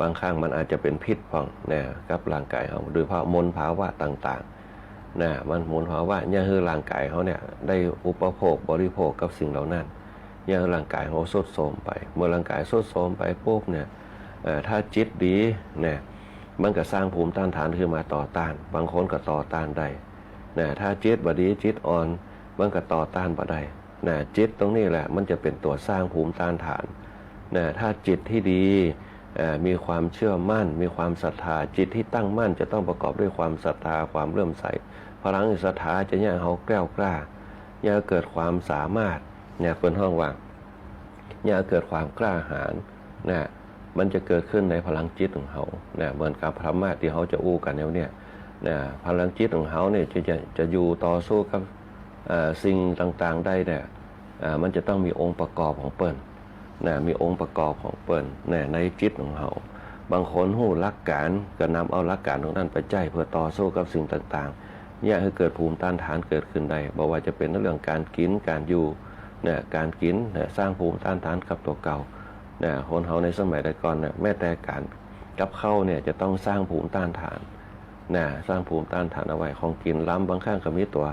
Speaker 4: บางครั้งมันอาจจะเป็นพิษพองนะกับร่างกายเราโดยเฉพาะมลภาวะต่างๆนะมันมลภาวะเนี่ยคือร่างกายเขาเนี่ยได้อุปโภคบริโภคกับสิ่งเหล่านั้นเนี่ยร่างกายเขาทรุดโทรมไปเมื่อร่างกายทรุดโทรมไปปุ๊บเนี่ยถ้าจิตดีเนี่ยมันก็สร้างภูมิต้านทานขึ้นมาต่อต้านบางคนก็ต่อต้านได้นะถ้าจิตบ่ดีจิตอ่อนมันก็ต่อต้านบ่ได้นะจิตตรงนี้แหละมันจะเป็นตัวสร้างภูมิต้านทานนะถ้าจิตที่ดีมีความเชื่อมั่นมีความศรัทธาจิตที่ตั้งมั่นจะต้องประกอบด้วยความศรัทธาความเลื่อมใสพลังศรัทธาจะเนี่ยเขาแกล้วกล้าเนี่ยเกิดความสามารถเนี่ยเป็นห้องว่าเนี่ยเกิดความกล้าหาญนะมันจะเกิดขึ้นในพลังจิตของเขาเนี่ยเหมือนกับธรรมะที่เขาจะอู้กันเนี่ยนะพลังจิตของเขาเนี่ยจะอยู่ต่อสู้กับสิ่งต่างๆได้เนี่ยมันจะต้องมีองค์ประกอบของเปิ้ลนะมีองค์ประกอบของเปิ้ลนะในจิตของเขาบางคนหู้หลักการก็นำเอาหลักการของนั้นไปใจเพื่อต่อสู้กับสิ่งต่างๆเนี่ยให้เกิดภูมิต้านทานเกิดขึ้นได้บอกว่าจะเป็นเรื่องการกินการอยู่นะการกินนะสร้างภูมิต้านทานกับตัวเก่านะคนเขาในสมัยแต่ก่อนนะแม้แต่การกับเข้าเนี่ยจะต้องสร้างภูมิต้านทานนะสร้างภูมิต้านทานเอาไว้ของกินล้ำบางครั้งก็มีตัว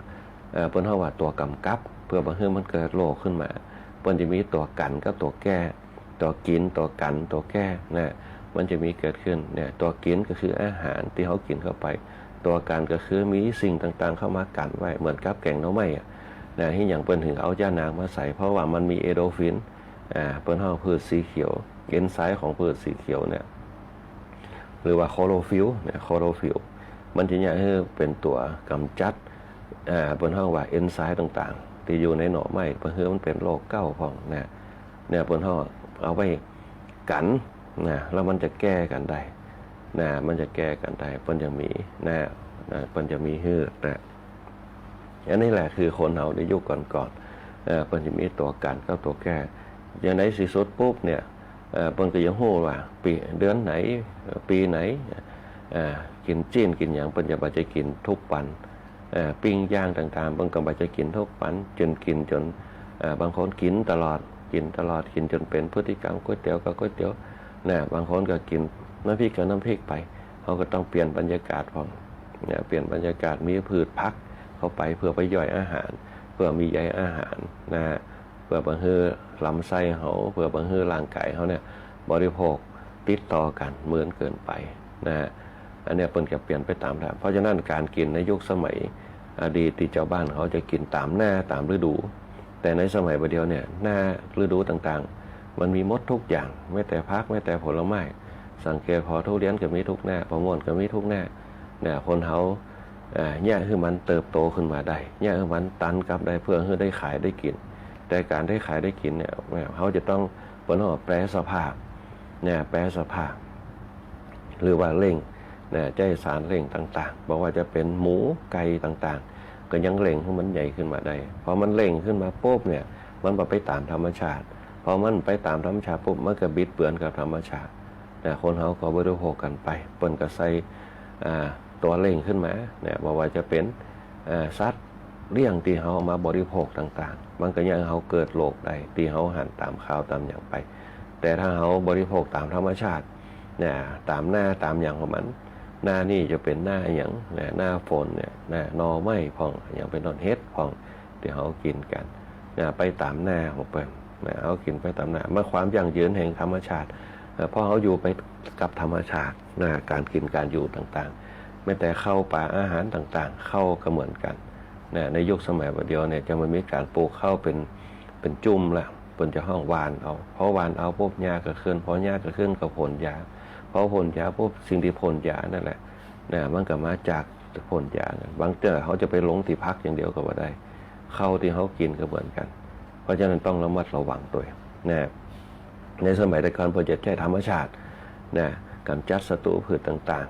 Speaker 4: เปิ้นเฮาว่าตัวกำกับเพื่อบางเรื่องมันเกิดโรคขึ้นมาเปิ้นจะมีตัวกันกับตัวแก้ตัวกินตัวกันตัวแก้นะมันจะมีเกิดขึ้นเนี่ยตัวกินก็คืออาหารที่เขากินเข้าไปตัวกันก็คือมีสิ่งต่างๆเข้ามากันไว้เหมือนกับแกงหน่อไม้นะที่อย่างเปิ้นถึงเอาย่านางมาใส่เพราะว่ามันมีเอโดฟินเปิ้นเฮาพืชสีเขียวเอนไซม์ของพืชสีเขียวเนี่ยหรือว่าโคโรฟิลเนี่ยโคโรฟิลมันจะเนี่ยคือเป็นตัวกำจัดเปิ้นเฮาว่าเอนไซม์ต่างๆที่อยู่ในหน่อไม้เพื่อมันเป็นโรคเก้าพองเนี่ยเปิ้นเฮาเอาไว้กันนะแล้วมันจะแก้กันได้นะมันจะแก้กันได้เปิ้นจะมีนะเปิ้นจะมีฮืดนะอันนี้แหละคือคนเฮาในยุคก่อนๆเปิ้นจะมีตัวกันกับตัวแก้อย่างไหนสิสุดปุ๊บเนี่ยเปิ้นก็ยังฮู้ว่าปีเดือนไหนปีไหนกินจีนกินหยังเปิ้นจะบ่จะกินทุกวันปิ้งย่างต่างๆเปิ้นก็บ่จะกินทุกวันจนกินจนบางคนกินตลอดกินจนเป็นพฤติกรรมก๋วยเตี๋ยวก็ก๋วยเตี๋ยวนะบางคนก็กินน้ำพริกกับน้ำพริกไปเขาก็ต้องเปลี่ยนบรรยากาศพอเนี่ยเปลี่ยนบรรยากาศมีพืชผักเข้าไปเพื่อไปย่อยอาหารเพื่อมีใยอาหารนะเพื่อบางฮื้อลำไส้เขาเพื่อบางฮื้อร่างกายเขาเนี่ยบริโภคติดต่อกันเหมือนเกินไปนะอันนี้เปิ้นก็เปลี่ยนไปตามแล้วเพราะฉะนั้นการกินในยุคสมัยอดีตที่เจ้าบ้านเขาจะกินตามหน้าตามฤดูแต่ในสมัยปัจจุบันเนี่ยหน้าฤดูต่างๆมันมีหมดทุกอย่างไม่แต่ผักไม่แต่ผลไม้สังเกตพอทุเรียนก็มีทุกหน้าพอม่วนก็มีทุกหน้าเนี่ยคนเขาเนี่ยคือมันเติบโตขึ้นมาได้เนี่ยคือมันตันกลับได้เพื่อให้ได้ขายได้กินแต่การได้ขายได้กินเนี่ยเขาจะต้องเปิ้นว่าแปรสภาพเนี่ยแปรสภาพหรือว่าเร่งเนี่ยใจสารเร่งต่างๆบอกว่าจะเป็นหมูไก่ต่างๆก็ยังเร่งให้มันใหญ่ขึ้นมาได้พอมันเร่งขึ้นมาปุ๊บเนี่ยมันไปตามธรรมชาติพอมันไปตามธรรมชาติปุ๊บมันก็บิดเบือนกับธรรมชาติเนี่ยคนเขาก็บริโภคกันไปเปิ้นก็ใส่ตัวเร่งขึ้นมาเนี่ยบอกว่าจะเป็นสัตว์เลี้ยงที่เขามาบริโภคต่างๆมันก็ยังเขาเกิดโรคได้ที่เขาหันตามข่าวตามอย่างไปแต่ถ้าเขาบริโภคตามธรรมชาติเนี่ยตามหน้าตามอย่างของมันหน้านี่จะเป็นหน้าอย่างหน้าฝนเนี่ยหน้านอไม้พองอย่างเป็นนอนเฮ็ดพองที่เขากินกันไปตามหน้าของเปิ้นเขากินไปตามหน้าเมื่อความยั่งยืนแห่งธรรมชาติพอเขาอยู่ไปกับธรรมชาติการกินการอยู่ต่างๆไม่แต่เข้าป่าอาหารต่างๆเข้าก็เหมือนกันในยุคสมัยปัจจุบันเนี่ยจะมันมีการปลูกข้าวเป็นจุ่มละเปิ้นจะห้องหวานเอาเพราะหวานเอาปุ๊บหญ้าก็ขึ้นพอหญ้าก็ขึ้นก็ผลยาพอผลยาปุ๊บสิ่งที่ผลยานั่นแหละมันก็มาจากผลยาบางเจ้าเขาจะไปลงที่พักอย่างเดียวก็บ่ได้ข้าวที่เขากินก็เหมือนกันเพราะฉะนั้นต้องระมัดระวังตัวในสมัยแต่ก่อนเพิ่นจะใช้ธรรมชาติกำจัดศัตรูพืชต่าง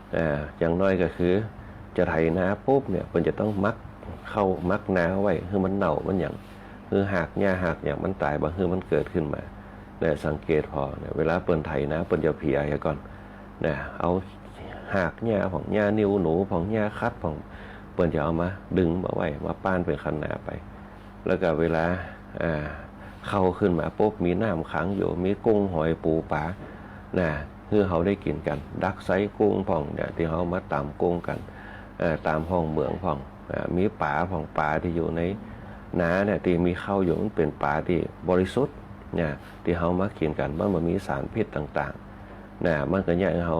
Speaker 4: ๆอย่างน้อยก็คือจะไถนาปุ๊บเนี่ยเพิ่นจะต้องมักนาไว้คือมันเน่ามันอย่างคือหากหญ้าหากอย่างมันตายบางคือมันเกิดขึ้นมาสังเกตพอเวลาเปิ้นไถนาเปิ้นจะเพียให้ก่อนเอาหากหญ้าของหญ้านิ้วหนูของหญ้าคัดของเปิ้นจะเอามาดึงมาไว้มาป้านเป็นคันนาไปแล้วก็เวลา เข้าขึ้นมาปุ๊บมีน้ำขังอยู่มีกุ้งหอยปูปลานะคือเขาได้กินกันดักไซกุ้งพ่องเนี่ยที่เขามาตามกุ้งกันตามห้องเมืองพ่องมีป่าพ่องป่าที่อยู่ในน้าเนี่ยที่มีเข้าอยู่มันเป็นป่าที่บริสุทธิ์เนี่ยที่เขามากินกันมันมีสารพิษต่างๆนะมันก็เนี่ยเขา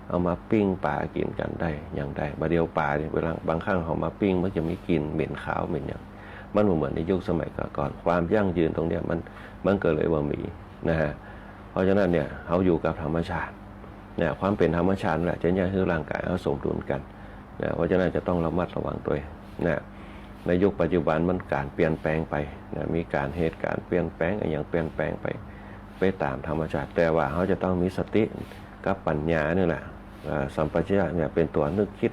Speaker 4: เอามาปิ้งปลากินกันได้อย่างใดบะเดียวปลาเนี่ยเวลาบางครั้งเขามาปิ้งมันจะมีกลิ่นเหม็นขาวเหม็นอย่างมันเหมือนในยุคสมัยก่อนความยั่งยืนตรงเนี้ยมันเกิดเลยว่ามีนะฮะเพราะฉะนั้นเนี่ยเขาอยู่กับธรรมชาติเนี่ยความเป็นธรรมชาติแหละจะยังให้ร่างกายเขาสมดุลกันนะเพราะฉะนั้นจะต้องระมัดระวังตัวนะในยุคปัจจุบันมันการเปลี่ยนแปลงไปนะมีการเหตุการณ์เปลี่ยนแปลงอย่างเปลี่ยนแปลงไปตามธรรมชาติแต่ว่าเขาจะต้องมีสติกับปัญญานี่แหละสัมปชัญญะเนี่ยเป็นตัวนึกคิด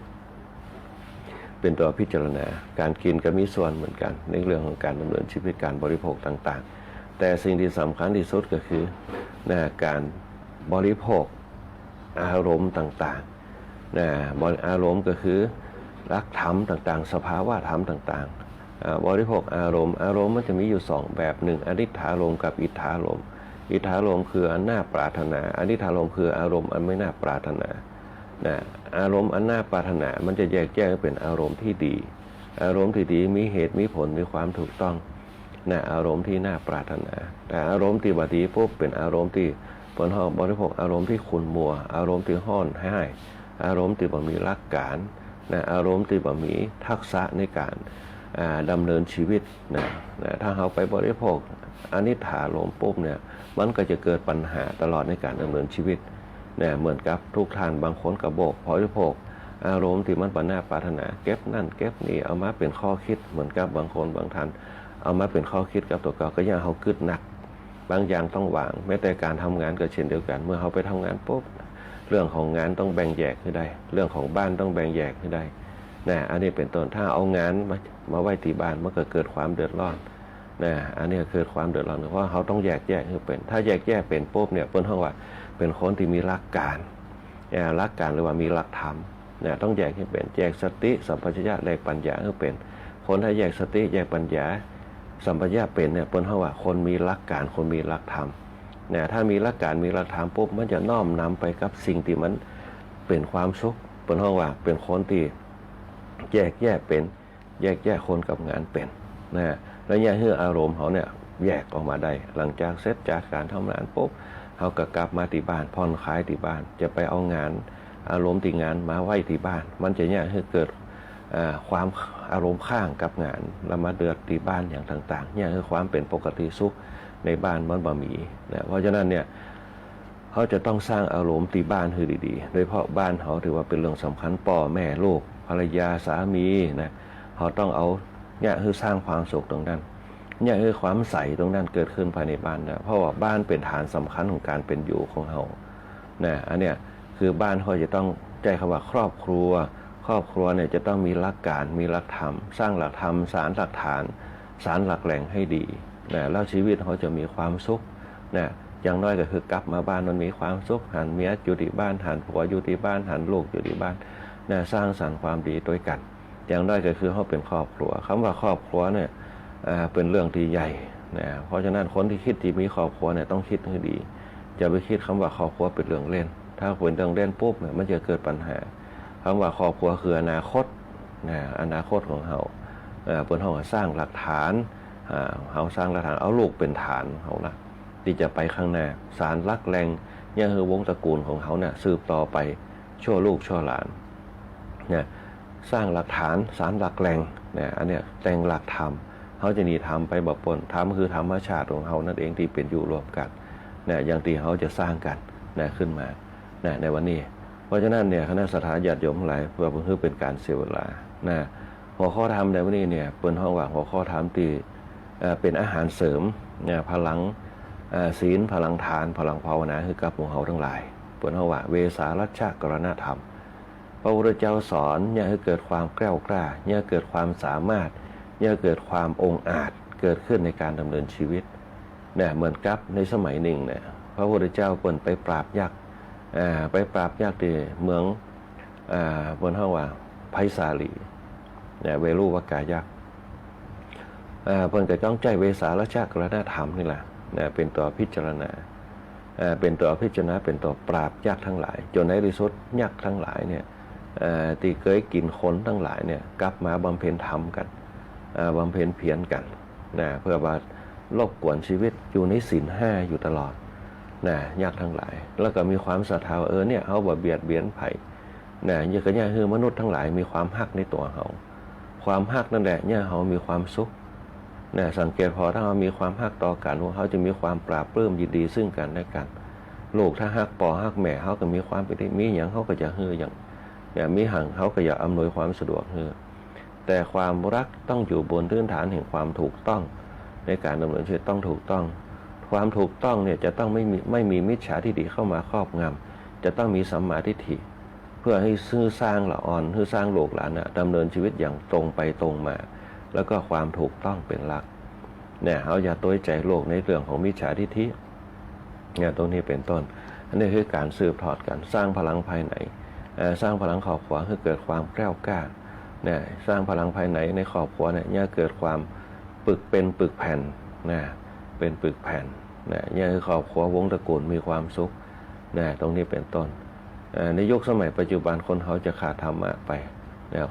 Speaker 4: เป็นตัวพิจารณาการกินก็มีส่วนเหมือนกันในเรื่องของการดำเนินชีวิตการบริโภคต่างๆแต่สิ่งที่สำคัญที่สุดก็คือการบริโภคอารมณ์ต่างๆอารมณ์ก็คือรักธรรมต่างๆสภาวะธรรมต่างๆบริโภคอารมณ์มันจะมีอยู่2แบบหนึ่งอนิจฐารมณ์กับอิทธารมณ์อิทธารมณ์คืออันน่าปรารถนาอนิจฐารมณ์คืออารมณ์อันไม่น่าปรารถนาอารมณ์อันน่าปรารถนามันจะแยกเป็นอารมณ์ที่ดีอารมณ์ที่ดีมีเหตุมีผลมีความถูกต้องอารมณ์ที่น่าปรารถนาแต่อารมณ์ที่บดีปุ๊บเป็นอารมณ์ที่ผลห้องบริโภคอารมณ์ที่ขุ่นมัวอารมณ์ที่ห้อนให้อารมณ์ที่บ่มีหลักการอารมณ์ที่บ่มีทักษะในการดำเนินชีวิตถ้าเราไปบริโภคอนิจฐารมณ์ปุ๊บเนี่ยมันก็จะเกิดปัญหาตลอดในการดำเนินชีวิตเหมือนกับทุกท่านบางคนกระบอกบริโภคอารมณ์ที่มันปน่าปรารถนาเก็บนั่นเก็บนี่เอามาเป็นข้อคิดเหมือนกับบางคนบางท่านเอามาเป็นข้อคิดกับตัวก็ยังเขากึดหนักบางอย่างต้องวางแม้แต่การทำงานก็เช่นเดียวกันเมื่อเขาไปทำงานปุ๊บเรื่องของงานต้องแบ่งแยกให้ได้เรื่องของบ้านต้องแบ่งแยกให้ได้อันนี้เป็นต้นถ้าเอางานมาไว้ที่บ้านมันก็เกิดความเดือดร้อนอันนี้เกิดความเดือดร้อนเพราะเขาต้องแยกให้เป็นถ้าแยกเป็นปุ๊บเนี่ยเปิ้นห้องว่าเป็นคนที่มีหลักการหรือว่ามีหลักธรรมต้องแยกให้เป็นแยกสติสัมปชัญญะแยกปัญญาให้เป็นคนถ้าแยกสติแยกปัญญาสัมปชัญญะเป็นเนี่ยเปิ้นห้องว่าคนมีหลักการคนมีหลักธรรมถ้ามีหลักการมีหลักธรรมปุ๊บมันจะน้อมนำไปกับสิ่งที่มันเป็นความสุขเปิ้นห้องว่าเป็นคนที่แยกเป็นแยกคนกับงานเป็นแล้วแยกให้อารมณ์เขาเนี่ยแยกออกมาได้หลังจากเสร็จจากการทำงานปุ๊บเขาก็กลับมาที่บ้านผ่อนคลายที่บ้านจะไปเอางานอารมณ์ที่งานมาไว้ที่บ้านมันจะเนี่ยให้เกิดความอารมณ์ข้างกับงานแล้วมาเดือดที่บ้านอย่างต่างๆเนี่ยคือความเป็นปกติสุขในบ้านมันบ่มีเพราะฉะนั้นเนี่ยเขาจะต้องสร้างอารมณ์ที่บ้านให้ดีๆโดยเฉพาะบ้านเขาถือว่าเป็นเรื่องสำคัญพ่อแม่ลูกภรรยาสามีเขาต้องเอาเนี่ยคือสร้างความสุขตรงนั้นเนี่ยคือความใสตรงนั้นเกิดขึ้นภายในบ้านเพราะว่าบ้านเป็นฐานสำคัญของการเป็นอยู่ของเขาอันเนี้ยคือบ้านเขาจะต้องใจคำว่าครอบครัวเนี่ยจะต้องมีหลักการมีหลักธรรมสร้างหลักธรรมสารหลักฐานสารหลักแหล่งให้ดีแล้วชีวิตเขาจะมีความสุขอย่างน้อยก็คือกลับมาบ้านมันมีความสุขหันเมียอยู่ที่บ้านหันผัวอยู่ที่บ้านหันลูกอยู่ที่บ้านสร้างสรรค์ความดีด้วยกันอย่างน้อยก็คือเขาเป็นครอบครัวคำว่าครอบครัวเนี่ยเป็นเรื่องที่ใหญ่เพราะฉะนั้นคนที่คิดที่มีครอบครัวเนี่ยต้องคิดให้ดีอย่าไปคิดคำว่าครอบครัวเป็นเรื่องเล่นถ้าเป็นเรื่องเล่นปุ๊บเนี่ยมันจะเกิดปัญหาคำว่าครอบครัวคืออนาคตอนาคตของเขาเป็นห้องสร้างหลักฐานเขาสร้างหลักฐานเอาลูกเป็นฐานเขาละที่จะไปข้างหน้าสารลักแรงเนี่ยคือวงตระกูลของเขาเนี่ยสืบต่อไปชั่วลูกชั่วหลานสร้างหลักฐานสารหลักแรงอันเนี้ยแต่งหลักธรรมเขาจะนีทำไปบ่ปนธรรมคือธรรมชาติของเขานั่นเองที่เป็นอยู่รวมกันอย่างที่เขาจะสร้างกันขึ้นมาในวันนี้เพราะฉะนั้นเนี่ยคณะสัตยาญาติโยมทั้งหลายเพื่อเป็นการเสียเวลาหัวข้อธรรมในวันนี้เนี่ยเป็นห้องว่าหัวข้อธรรมที่เป็นอาหารเสริมพลังศีลพลังทานพลังภาวนาคือกับหมู่เฮาทั้งหลายเป็นห้องว่าเวสารัชชกรณธรรมพระพุทธเจ้าสอนเนี่ยให้เกิดความแกล้วกล้าเนี่ยเกิดความสามารถเนี่ยเกิดความองอาจเกิดขึ้นในการดำเนินชีวิตเหมือนกับในสมัยหนึ่งเนี่ยพระพุทธเจ้าเปิ่นไปปราบยักษ์ที่เมืองบนห้องว่าไผ่สาลีเวรุวกายักษ์ เพิ่นก็จ้องใจเวสาละจักรณธรรมนี่แหละเป็นตัวพิจารณาเป็นตัวพิจารณาเป็นตัวปราบยักษ์ทั้งหลายจนในที่สุดยักษ์ทั้งหลายเนี่ยที่เคยกินคนทั้งหลายเนี่ยกลับมาบำเพ็ญธรรมกันบำเพ็ญเพียรกันเพื่อว่ารบกวนชีวิตอยู่ในศีลห้าอยู่ตลอดยักษ์ทั้งหลายแล้วก็มีความศรัทธาเนี่ยเขาบ่เบียดเบียนไผ่ยิ่งก็เนี่ยคือมนุษย์ทั้งหลายมีความฮักในตัวเขาความฮักนั่นแหละเนี่ยเขามีความสุขสังเกตพอถ้าเขามีความฮักต่อกันเขาจะมีความปราบปลื้มยินดีซึ่งกันและกันลูกถ้าฮักพ่อฮักแม่เขาก็มีความเป็นมีอย่างเขาก็จะฮืออย่างมีห่างเขาก็จะอำนวยความสะดวกฮือแต่ความรักต้องอยู่บนพื้นฐานแห่งความถูกต้องในการดำเนินชีวิตต้องถูกต้องความถูกต้องเนี่ยจะต้องไม่มีมิจฉาทิฏฐิเข้ามาครอบงำจะต้องมีสัมมาทิฏฐิเพื่อให้สร้างละอ่อนให้สร้างโลกหลานดำเนินชีวิตอย่างตรงไปตรงมาแล้วก็ความถูกต้องเป็นหลักเขาอย่าต้อยใจโลกในเรื่องของมิจฉาทิฏฐิตรงนี้เป็นต้นอันนี้คือการสืบทอดกันสร้างพลังภายในสร้างพลังครอบครัวให้เกิดความแกล้วกล้าสร้างพลังภายในในครอบครัวเนี่ยเกิดความปึกเป็นปึกแผ่นเป็นปึกแผ่นเนี่ยคือครอบครัววงตระกูลมีความสุขตรงนี้เป็นต้นในยุคสมัยปัจจุบันคนเขาจะขาดธรรมะไป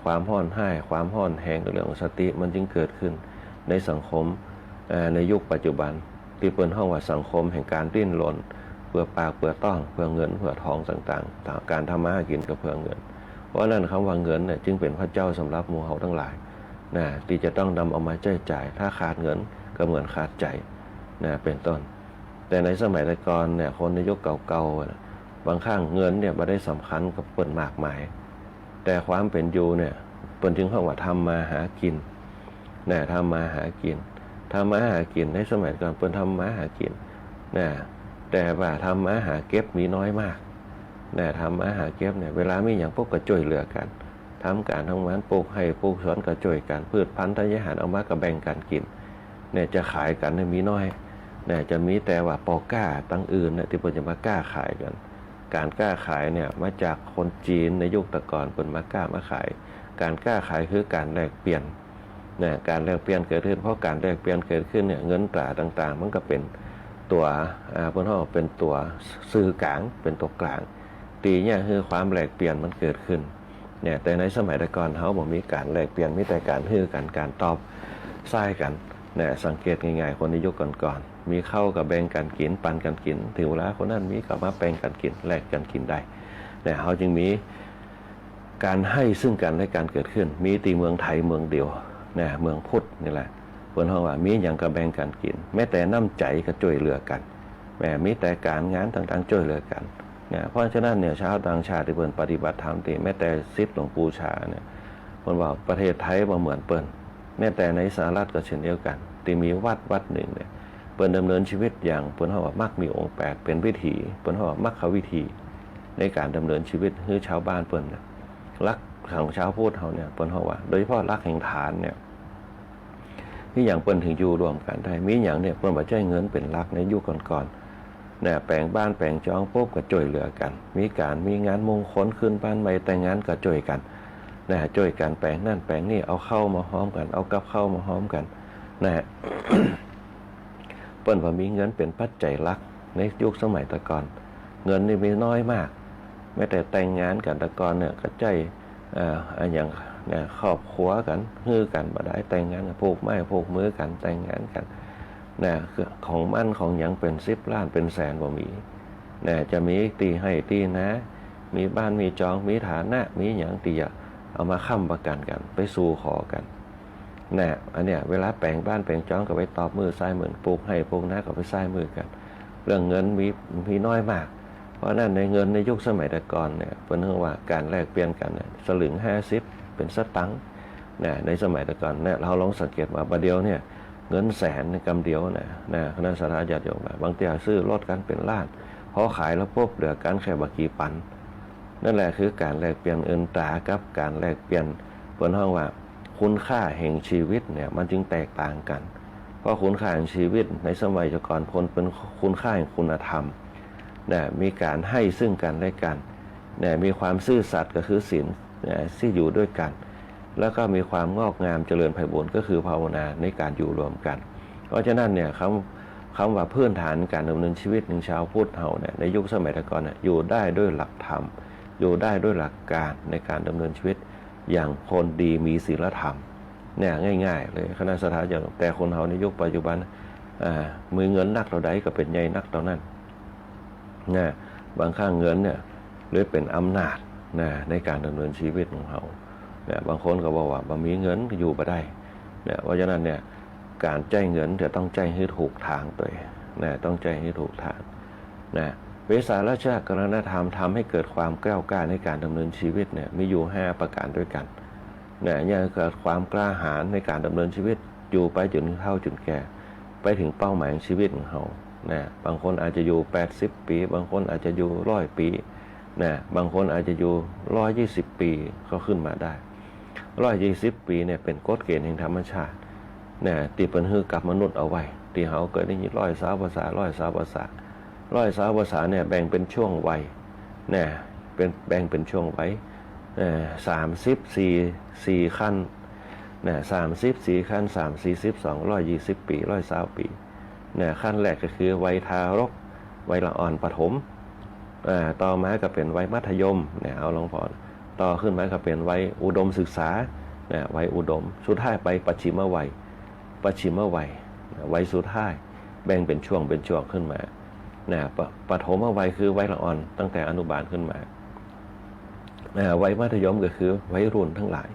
Speaker 4: ความห้อนห้ายความห้อนแห้งเรื่องของสติมันจึงเกิดขึ้นในสังคมในยุคปัจจุบันที่เป็นห้องว่าสังคมแห่งการดิ้นรนเพื่อปากเพื่อต้องเพื่อเงินเพื่อทองต่างๆการทำมาหากินก็เพื่อเงินเพราะนั้นคำว่าเงินจึงเป็นพระเจ้าสำหรับหมู่เฮาทั้งหลายที่จะต้องนำเอามาใช้จ่ายถ้าขาดเงินก็เหมือนขาดใจเป็นต้นแต่ในสมัยก่อนคนในยุคเก่าๆบางครั้งเงินไม่ได้สำคัญกับเปิ้นมากมายแต่ความเป็นอยู่เปิ้นจึงเข้าว่าทำมาหากินทำมาหากินในสมัยก่อนเปิ้นทำมาหากินแต่ว่าทำมาหาเก็บมีน้อยมากทำมาหาเก็บเวลามีอย่างพวกก็ช่วยเหลือกันทำการทำงานปลูกให้ปลูกสวนก็ช่วยกันพืชพันธุ์ธัญญาหารเอามาก็แบ่งกันกินจะขายกันมีน้อยจะมีแต่ว่าปอก้าตั้งอื่นที่เปิ้นจะมากล้าขายกันการกล้าขายมาจากคนจีนในยุคตะก่อนเปิ้นมากล้ามาขายการกล้าขายคือการแลกเปลี่ยนการแลกเปลี่ยนเกิดขึ้นเพราะการแลกเปลี่ยนเกิดขึ้นเงินตราต่างๆมันก็เป็นตัวเพิ่นเฮาเป็นตัวสื่อกลางเป็นตัวกลางตีคือความแลกเปลี่ยนมันเกิดขึ้นแต่ในสมัยแต่ก่อนเฮาบ่มีการแลกเปลี่ยนมีแต่การฮือกันการตอบซ้ายกันสังเกตง่ายๆคนในยุคก่อนๆมีเข้ากับแบ่งกันกินปันกันกินถึงเวลาคนนั้นมีก็มาแบ่งกันกินแลกกันกินได้เฮาจึงมีการให้ซึ่งกันและกันเกิดขึ้นมีที่เมืองไทยเมืองเดียวเมืองพุทธนี่แหละเพิ่นเฮาว่ามีหยังก็แบ่งกันกินแม้แต่น้ำใจก็ช่วยเหลือกันมีแต่การงานต่างๆช่วยเหลือกันเพราะฉะนั้นชาวต่างชาติที่เพิ่นปฏิบัติธรรมที่แม้แต่ศิษย์หลวงปู่ชาเพิ่นว่าประเทศไทยบ่เหมือนเปิ้นแม้แต่ในสหรัฐก็เช่นเดียวกันที่มีวัดหนึ่งเปิ้นดำเนินชีวิตอย่างเปิ้นเฮาว่ามรรคมีองค์8เป็นวิถีเปิ้นเฮาว่ามรรควิธีในการดำเนินชีวิตให้ชาวบ้านเปิ้นรักของชาวพุทธเฮาเปิ้นเฮาว่าโดยเฉพาะรักแห่งฐานมีอย่างเปิ้นถึงอยู่รวมกันได้มีอย่างเปิ้นบ่ใช้เงินเป็นหลักในยุคก่อนๆแปลงบ้านแปลงจองปุ๊บก็ช่วยเหลือกันมีงานมงคลขึ้นบ้านใหม่แต่งงานก็ช่วยกันช่วยกันแปลงนั่นแปลงนี่เอาเข้ามาหอมกันเอากับเข้ามาหอมกันเปิ้นว่ามีเงินเป็นปัจจัยหลักในยุคสมัยแต่ก่อนเงินนี่มีน้อยมากแม้แต่แต่งงานกันแต่ก่อนก็ใจอย่างครอบครัวกันฮือกันบ่ได้แต่งงานผูกไม้ผูกมือกันแต่งงานกันของมั่นของหยังเป็น10 ล้านเป็นแสนบ่มีจะมีตีให้ตีนะมีบ้านมีจองมีฐานะมีหยังที่จะเอามาค้ำประกันกันไปสู่ขอกันอันเนี้ยเวลาแปลงบ้านแปลงจองก็ไปตอบมือซ้ายเหมือนปลูกให้ปลูกนะก็ไปซ้ายมือกันเรื่องเงินมีน้อยมากเพราะนั้นในเงินในยุคสมัยแต่ก่อนเพิ่นเรียกว่าการแลกเปลี่ยนกันสลึง50เป็นสตังค์ในสมัยแต่ก่อนเราลองสังเกตว่าประเดี๋ยวเงินแสนในกำเดียวคณะสาธารณญาติโยมบางทีซื้อรถกันเป็นล้านพอขายแล้วปุ๊บเหลือกันแค่บักกี่ปันนั่นแหละคือการแลกเปลี่ยนเงินตรากับการแลกเปลี่ยนเพิ่นเรียกว่าคุณค่าแห่งชีวิตมันจึงแตกต่างกันเพราะคุณค่าแห่งชีวิตในสมัยก่อนคนเป็นคุณค่าแห่งคุณธรรมมีการให้ซึ่งกันและกันมีความซื่อสัตย์ก็คือศีลที่อยู่ด้วยกัน แล้วก็มีความงอกงามเจริญไพบูลย์ก็คือภาวนาในการอยู่รวมกันเพราะฉะนั้นเนี่ยคำว่าพื้นฐานการดำเนินชีวิตของชาวพุทธเฮาเนี่ยในยุคสมัยก่อนเนี่ยอยู่ได้ด้วยหลักธรรมอยู่ได้ด้วยหลักการในการดำเนินชีวิตอย่างคนดีมีศีลธรรมเนี่ยง่ายๆเลยคณะสถาอย่างแต่คนเฮาในยุคปัจจุบันมือเงินนักเราใดก็เป็นใหญ่นักเท่านั้นนะบางครั้งเงินเนี่ยหรือเป็นอำนาจนะในการดำเนินชีวิตของเขาเนี่ยบางคนก็บอกว่าบ่มีเงินก็อยู่บ่ได้เนี่ยเพราะฉะนั้นเนี่ยการใจเงินจะต้องใจให้ถูกทางตัวนะต้องใจให้ถูกทางนะเวสาราชกรณธรรมทำให้เกิดความกล้ากล้าในการดำเนินชีวิตเนี่ยมีอยู่5ประการด้วยกันเนี่ยอย่างเกิดความกล้าหาญในการดำเนินชีวิตอยู่ไปจนเฒ่าจนแก่ไปถึงเป้าหมายของชีวิตของเขานะบางคนอาจจะอยู่80ปีบางคนอาจจะอยู่100ปีนะบางคนอาจจะอยู่120ปีก็ขึ้นมาได้120ปีเนี่ยเป็นกฎเกณฑ์แห่งธรรมชาตินะที่เพิ่นฮือกับมนุษย์เอาไว้ที่เฮาเกิดได้ยิน120ภาษา120ภาษา120ภาษาเนี่ยแบ่งเป็นช่วงวัยนะเป็นแบ่งเป็นช่วงวัย34ขั้นนะ34ขั้น120 ปี120ปีนะขั้นแรกก็คือวัยทารกวัยละอ่อนปฐมต่อมาก็เป็นวัยมัธยมเนี่ยเอาลองพอต่อขึ้นมาก็เป็นวัยอุดมศึกษาเนี่ยวัยอุดมสุดท้ายไปปัจฉิมวัยวัยสุดท้ายแบ่งเป็นช่วงขึ้นมาเนี่ยปฐมวัยคือวัยละอ่อนตั้งแต่อนุบาลขึ้นมาวัยมัธยมก็คือวัยรุ่นทั้งหลาย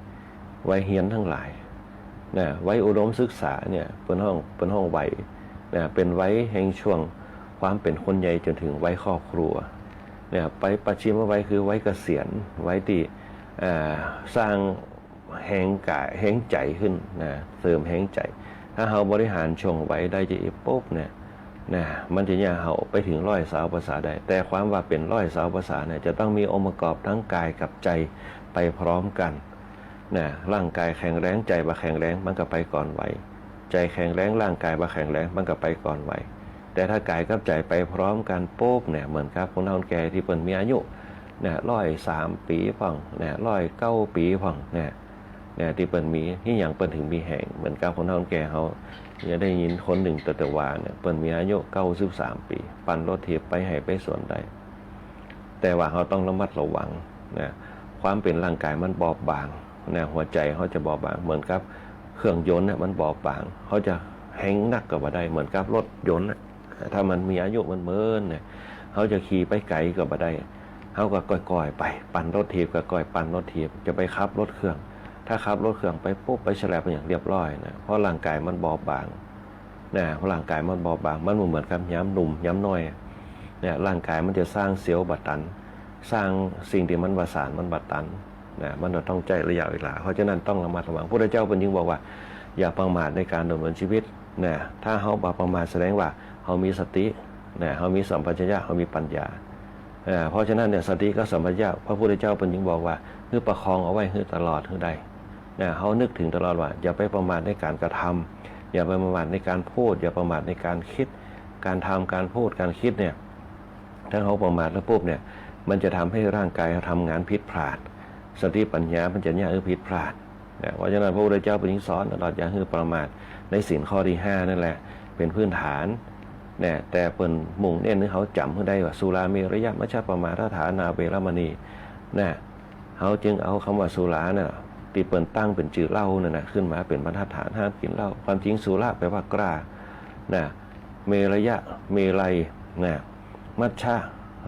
Speaker 4: วัยเฮียนทั้งหลายเนี่ยวัยอุดมศึกษาเนี่ยเป็นห้องวัยเนี่ยเป็นวัยแห่งช่วงความเป็นคนใหญ่จนถึงวัยครอบครัวเนี่ยไปปัจฉิมวัยคือวัยเกษียณวัยที่สร้างแห่งกายแห่งใจขึ้นนะเสริมแห่งใจถ้าเราบริหารช่วงวัยได้จะปุ๊บเนี่ยนะมันจะย่าเราไปถึง120ภาษาได้แต่ความว่าเป็น120ภาษาเนี่ยจะต้องมีองค์ประกอบทั้งกายกับใจไปพร้อมกันนะร่างกายแข็งแรงใจบ่แข็งแรงมันก็ไปก่อนวัยใจแข็งแรงร่างกายบ่แข็งแรงมันก็ไปก่อนวัยแต่ถ้ากายกับใจไปพร้อมกันปุ๊บเนี่ยเหมือนกับคนเฒ่าแก่ที่เพิ่นมีอายุเนี่ย103ปีพ่องเนี่ย109ปีพ่องเนี่ยที่เปิ้นมีที่อย่างเปิ้นถึงมีแห่งเหมือนกับคนเฒ่าแก่เขาจะได้ยินคนหนึ่งแต่ว่าเนี่ยเปิ้นมีอายุ93ปีปั่นรถเทียบไปให้ไปสวนได้แต่ว่าเขาต้องระมัดระวังนะความเป็นร่างกายมันบอบบางนะหัวใจเขาจะบอบบางเหมือนกับเครื่องยนต์เนี่ยมันบอบบางเขาจะแห้งนักก็บ่ได้เหมือนกับรถยนต์ถ้ามันมีอายุมันเมินเนี่ยเขาจะขี่ไปไกลก็บ่ได้เขาก็ก่อยๆไปปั่นรถเทียบก็ก่อยปั่นรถเทียบจะไปขับรถเครื่องถ้าขับรถเครื่องไปปุ๊บไปแฉลบไปอย่างเรียบร้อยนะเพราะร่างกายมันบอบบางนะเพราะร่างกายมันบอบบางมันเหมือนกับย้ำหนุ่มย้ำน้อยเนี่ยร่างกายมันจะสร้างเซลล์บัดตันสร้างสิ่งที่มันประสานมันบัดตันนะมันต้องใจระยะเวลาเพราะฉะนั้นต้องระมัดระวังพระพุทธเจ้าเป็นยิ่งบอกว่าอย่าประมาทในการดำเนินชีวิตนะถ้าเขาประมาทแสดงว่าเขามีสตินะเขามีสัมปชัญญะเขามีปัญญาเพราะฉะนั้นเนี่ยสติก็สัมปชัญญะพระพุทธเจ้าเป็นยิ่งบอกว่าคือประคองเอาไว้คือตลอดคือใดเขานึกถึงตลอดว่าอย่าไปประมาทในการกระทำอย่าไปประมาทในการพูดอย่าประมาทในการคิดการทำการพูดการคิดเนี่ยถ้าเขาประมาทแล้วปุ๊บเนี่ยมันจะทำให้ร่างกายทำงานผิดพลาดสติปัญญามันจะเนี่ยผิดพลาดเพราะฉะนั้นพระพุทธเจ้าเป็นยิ่งสอนตลอดอย่าให้ประมาทในศีลข้อที่5นั่นแหละเป็นพื้นฐานเนี่ยแต่เปิ้นมุ่งเน้นให้เขาจำให้ได้ว่าสุราเมรยะมัชฌปมาทฐานาเวรมณีเนี่ยเขาจึงเอาคำว่าสุราเนี่ยที่เปิ้นตั้งเป็นชื่อเหล้านั่นนะขึ้นมาเป็นบรรทัดฐานห้ามกินเหล้าความจริงสุราแปลว่ากล้านะเมรยะเมลัยนะมัชฌะ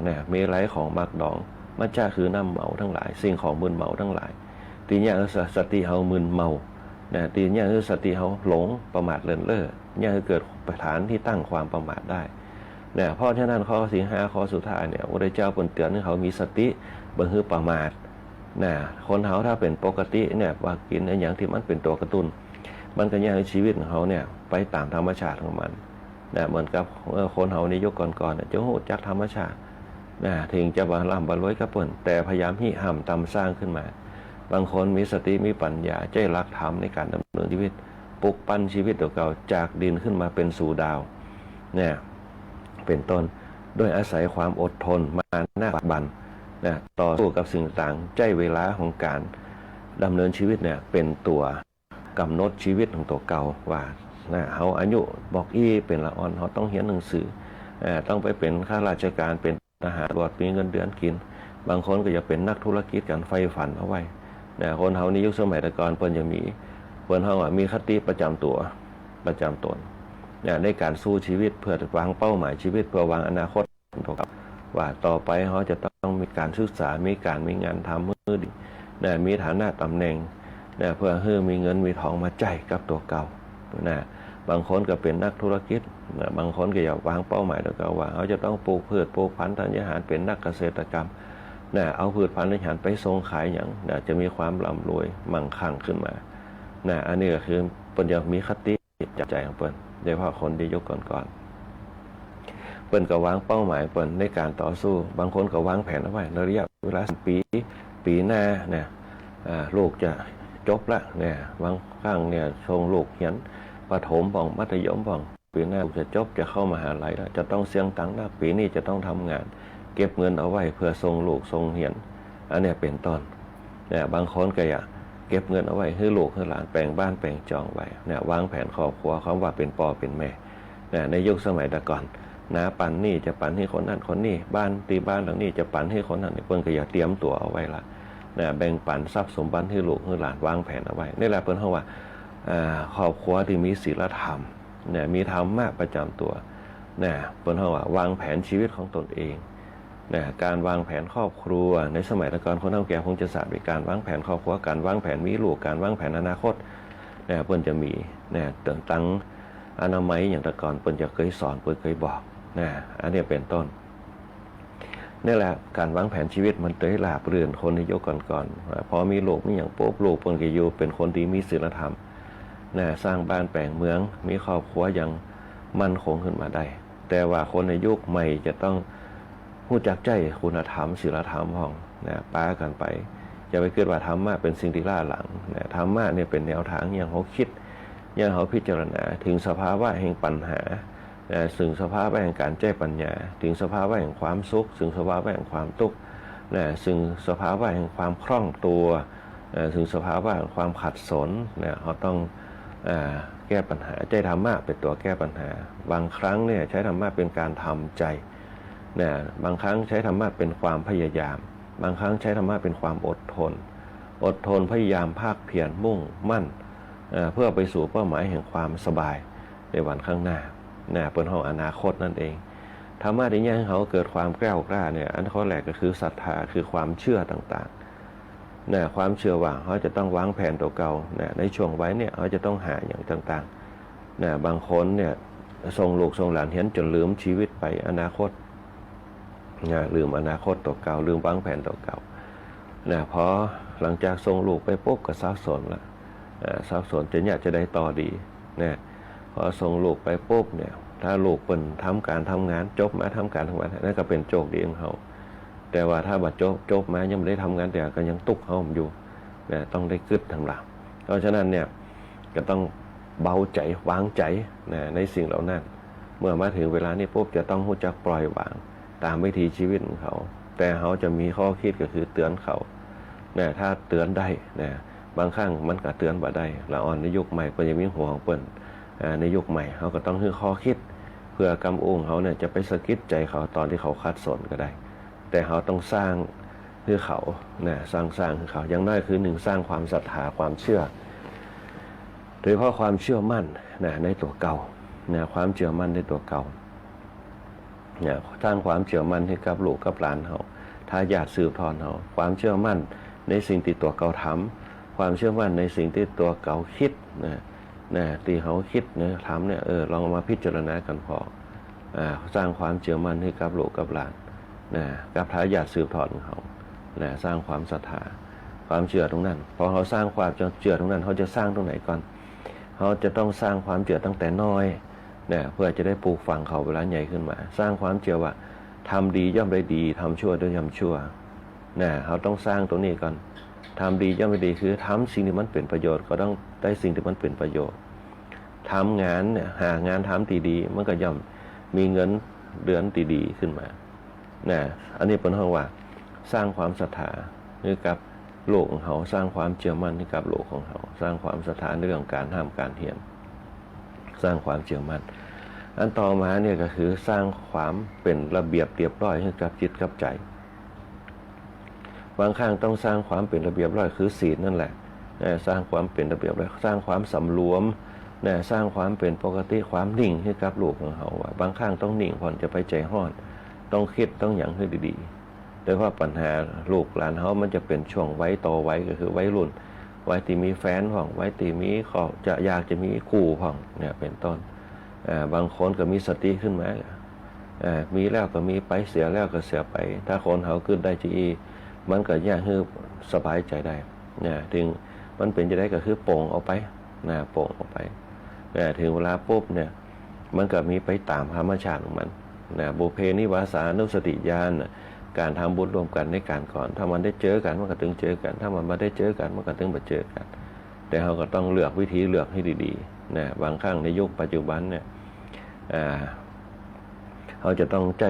Speaker 4: นะเมลัยของมักดองมัชฌะคือน้ำเมาทั้งหลายสิ่งของมึนเมาทั้งหลายตีเนี่ยสติเฮามึนเมานะตีเนี่ยคือสติเฮาหลงประมาทเลินเล่อเนี่ยคือเกิดฐานที่ตั้งความประมาทได้เนี่ยเพราะฉะนั้นข้อสิงหาข้อสุดท้ายเนี่ยพระเจ้าเปิ้นเตือนให้เขามีสติบ่ฮือประมาทนะคนเฮาถ้าเป็นปกติเนี่ยว่ากินในอย่างที่มันเป็นตัวกระตุ้นมันก็ยังให้ชีวิตของเขาเนี่ยไปตามธรรมชาติของมันนะเหมือนกับคนเฮาในยุคก่อนๆเนี่ยจะรู้จักธรรมชาตินะถึงจะบ่ร่ำบ่รวยกับเปิ้นแต่พยายามหิห้ามตำสร้างขึ้นมาบางคนมีสติมีปัญญาใจรักธรรมในการดำเนินชีวิตปลุกปั้นชีวิตตัวเก่าจากดินขึ้นมาเป็นสู่ดาวเนี่ยเป็นต้นโดยอาศัยความอดทนมานะบันนะต่อสู้กับสิ่งต่างใจเวลาของการ ดำเนินชีวิตเนี่ยเป็นตัวกำหนดชีวิตของตัวเก่าว่าเขาอายุบอกเป็นละอ่อนเขาต้องเรียนหนังสือต้องไปเป็นข้าราชการเป็นทหารตำรวจมีเงินเดือนกินบางคนก็จะเป็นนักธุรกิจกันไฟฝันเอาไว้คนเฮานี้ยุคสมัยแต่ก่อนเพิ่นยังมีเพิ่นเฮามีคติประจำตัวประจำตนในการสู้ชีวิตเพื่อวางเป้าหมายชีวิตเพื่อวางอนาคตว่าต่อไปเขาจะต้องมีการศึกษามีงานทำมือดีมีฐานะตำแหน่งเพื่อให้มีเงินมีทองมาจ่ายกับตัวเก่าบางคนก็เป็นนักธุรกิจบางคนก็อยากวางเป้าหมายตัวเก่าว่าเขาจะต้องปลูกพืชปลูกพันธุ์ธัญญาหารเป็นนักเกษตรกรรมเอาพืชพันธุ์ธัญญาหารไปส่งขายอย่างจะมีความร่ำรวยมั่งคั่งขึ้นมาอันนี้ก็คือเปิ้นจะมีคติจับใจของเปิ้นโดยเฉพาะคนที่ยุคก่อนเปิ้นก็วางเป้าหมายเปิ้นในการต่อสู้บางคนก็วางแผนเอาไว้ในระยะเวลาปีหน้าลูกจะจบละบางครั้งส่งลูกเรียนประถมบ้างมัธยมบ้างปีหน้าจะจบจะเข้ามหาลัยแล้วจะต้องเสี่ยงตังค์นะปีนี้จะต้องทำงานเก็บเงินเอาไว้เพื่อส่งลูกส่งเรียนอันนี้เป็นต้นบางคนก็อยากเก็บเงินเอาไว้ให้ลูกให้หลานแปลงบ้านแปลงจองไว้วางแผนครอบครัวคำว่าเป็นพ่อเป็นแม่ในยุคสมัยแต่ก่อนปันนี่จะปันให้คนนั้นคนนี้บ้านหลังนี้จะปันให้คนนั้นเพิ่นก็อยากเตรียมตัวเอาไว้ละแบ่งปันทรัพย์สมบัติให้ลูกให้หลานวางแผนเอาไว้นี่แหละเพิ่นเขาว่าครอบครัวที่มีศีลธรรมมีธรรมะประจำตัวเพิ่นเขาว่าวางแผนชีวิตของตนเองการวางแผนครอบครัวในสมัยแต่ก่อนคนเฒ่าแก่คงจะทราบในการวางแผนครอบครัวการวางแผนมีลูกการวางแผนอนาคตเพิ่นจะมีตั้งอนามัยอย่างแต่ก่อนเพิ่นจะเคยสอนเพิ่นเคยบอกอันนี้เป็นต้นนี่แหละการวางแผนชีวิตมันเตยหลาบเรือนคนในยุคก่อนพอมีลูกมีอย่างปุ๊บลูกเพิ่นก็อยู่เป็นคนที่มีศีลธรรมสร้างบ้านแปลงเมืองมีครอบครัวอย่างมั่นคงขึ้นมาได้แต่ว่าคนในยุคใหม่จะต้องรู้จักใจคุณธรรมศีลธรรมของป้ากันไปอย่าไปคิดว่าธรรมะเป็นสิ่งที่ล่าหลังธรรมะเนี่ยเป็นแนวทางอย่างเขาคิดอย่างเขาพิจารณาถึงสภาวะแห่งปัญหาถึงสภาวะแห่งการแก้ปัญญาถึงสภาวะแห่งความสุขถึงสภาวะแห่งความทุกข์ถึงสภาวะแห่งความคล่องตัวถึงสภาวะแห่งความขัดสนเขาต้องแก้ปัญหาใจธรรมะเป็นตัวแก้ปัญหาบางครั้งใช้ธรรมะเป็นการทำใจบางครั้งใช้ธรรมะเป็นความพยายามบางครั้งใช้ธรรมะเป็นความอดทนพยายามภาคเพียรมุ่งมั่นเพื่อไปสู่เป้าหมายแห่งความสบายในวันข้างหน้าเป็นห้องอนาคตนั่นเองธรรมะที่ให้เขาเกิดความแกล้วกล้าอันข้อแรกก็คือศรัทธาคือความเชื่อต่างๆความเชื่อว่าเขาจะต้องวางแผนตัวเก่าในช่วงไว้เขาจะต้องหาอย่างต่างๆบางคนส่งลูกส่งหลานเห็นจนลืมชีวิตไปอนาคตลืมอนาคตตัวเก่าลืมวางแผนตัวเก่าพอหลังจากส่งลูกไปปุ๊บก็สับสนละสับสนจะได้ต่อดีพอส่งลูกไปปุ๊บถ้าลูกเป็นทำงานจบมาทำการทำงานนั่นก็เป็นโชคดีของเขาแต่ว่าถ้าบัดจบมายังไม่ได้ทำงานแต่ก็ยังตุกเขาอยู่ต้องได้กึดทางหลังเพราะฉะนั้นก็ต้องเบาใจวางใจในสิ่งเหล่านั้นเมื่อมาถึงเวลานี้ปุ๊บจะต้องรู้จักปล่อยวางตามวิถีชีวิตของเขาแต่เขาจะมีข้อคิดก็คือเตือนเขาถ้าเตือนได้บางครั้งมันก็เตือนบ่ได้ละอ่อนในยุคใหม่ก็ยังมีหัวของเปิ้นในยุคใหม่เขาก็ต้องให้ข้อคิดเพื่อกำอุ้งเขาจะไปสะกิดใจเขาตอนที่เขาคัดสนก็ได้แต่เขาต้องสร้างให้เขาสร้างให้เขาอย่างน้อยคือหนึ่งสร้างความศรัทธาความเชื่อโดยเฉพาะความเชื่อมั่นในตัวเก่าความเชื่อมั่นในตัวเก่าสร้างความเชื่อมั่นให้กับลูกกับหลานเขาทายาทสืบทอดเขาความเชื่อมั่นในสิ่งที่ตัวเก่าทำความเชื่อมั่นในสิ่งที่ตัวเก่าคิดตีเขาคิดทำลองมาพิจารณากันพอสร้างความเชื่อมั่นให้กับลูกกับหลานกับทายาทสืบทอดของเขาสร้างความศรัทธาความเชื่อตรงนั้นพอเขาสร้างความเชื่อตรงนั้นเขาจะสร้างตรงไหนก่อนเขาจะต้องสร้างความเชื่อตั้งแต่น้อยเพื่อจะได้ปลูกฝังเขาเวลาใหญ่ขึ้นมาสร้างความเชื่อว่าทำดีย่อมได้ดีทำชั่วย่อมชั่วเขาต้องสร้างตรงนี้ก่อนทำดีย่อมได้ดีคือทำสิ่งที่มันเป็นประโยชน์ก็ต้องได้สิ่งที่มันเป็นประโยชน์ทำงานหางานทำตีดีมันก็ย่อมมีเงินเดือนตีดีขึ้นมาอันนี้เป็นห้องว่าสร้างความศรัทธาหรือกับ โลกของเขาสร้างความเชื่อมั่นให้กับโลกของเขาสร้างความศรัทธาในเรื่องการห้ามการเหียนสร้างความเชื่อมั่นอันต่อมาเนี่ยก็คือสร้างความเป็นระเบียบเรียบร้อยให้กับจิตกับใจบางครั้งต้องสร้างความเป็นระเบียบร้อยคือศีลนั่นแหละสร้างความเป็นระเบียบร้อยสร้างความสำรวมสร้างความเป็นปกติความนิ่งให้กับโลกของเขาว่าบางครั้งต้องนิ่งก่อนจะไปใจห้อนต้องคิดต้องอย่างให้ดีๆโดยว่าปัญหาลูกหลานเขามันจะเป็นช่วงไว้ต่อไว้ก็คือไว้รุ่นไว้ที่มีแฟนห้องไว้ที่มีเขาจะอยากจะมีคู่ห้องเนี่ยเป็นต้นบางคนก็มีสติขึ้นมามีแล้วก็มีไปเสียแล้วก็เสียไปถ้าคนเขาขึ้นได้จีมันก็ยากให้สบายใจได้ถึงมันเป็นจะได้ก็คือโป่งออกไปโป่งออกไปถึงเวลาปุ๊บเนี่ยมันก็มีไปตามธรรมชาติของมันบุพเพนิวาสานุสติญาณการทำบุญรวมกันในการก่อนถ้ามันได้เจอกันมันก็ถึงเจอกันถ้ามันไม่ได้เจอกันมันก็ถึงมาเจอกันแต่เราก็ต้องเลือกวิธีเลือกให้ดีๆบางครั้งในยุคปัจจุบันเนี่ยเราจะต้องใช้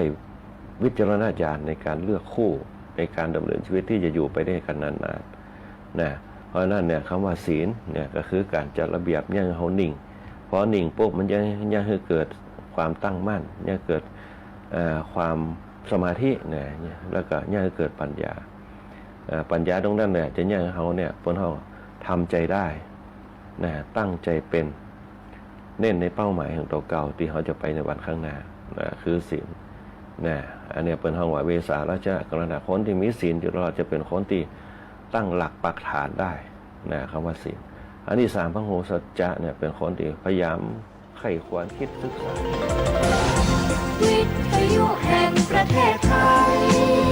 Speaker 4: วิจารณญาณในการเลือกคู่ในการดำเนินชีวิตที่จะอยู่ไปได้กันนานๆเพราะนั้นเนี่ยคำว่าศีลเนี่ยก็คือการจัดระเบียบยังเขานิ่งพอนิ่งปุ๊บมันยังให้เกิดความตั้งมั่นยังเกิดความสมาธิเนี่ยแล้วก็ยังให้เกิดปัญญาปัญญาตรงนั้นเนี่ยจะยังเขาเนี่ยพวกเขาทำใจได้ตั้งใจเป็นเน้นในเป้าหมายของตัวเก่าที่เขาจะไปในวันข้างหน้าคือศีลอันนี้เป็นห้องว่าเวสาราชกรณะคนที่มีศีลอยู่ตลอดจะเป็นคนที่ตั้งหลักปักฐานได้คำว่าศีลอันที่3พระโหสัจจะเนี่ยเป็นคนที่พยายามไข้ควรคิดศึกษา
Speaker 3: วิทยุแห่งประเทศไทย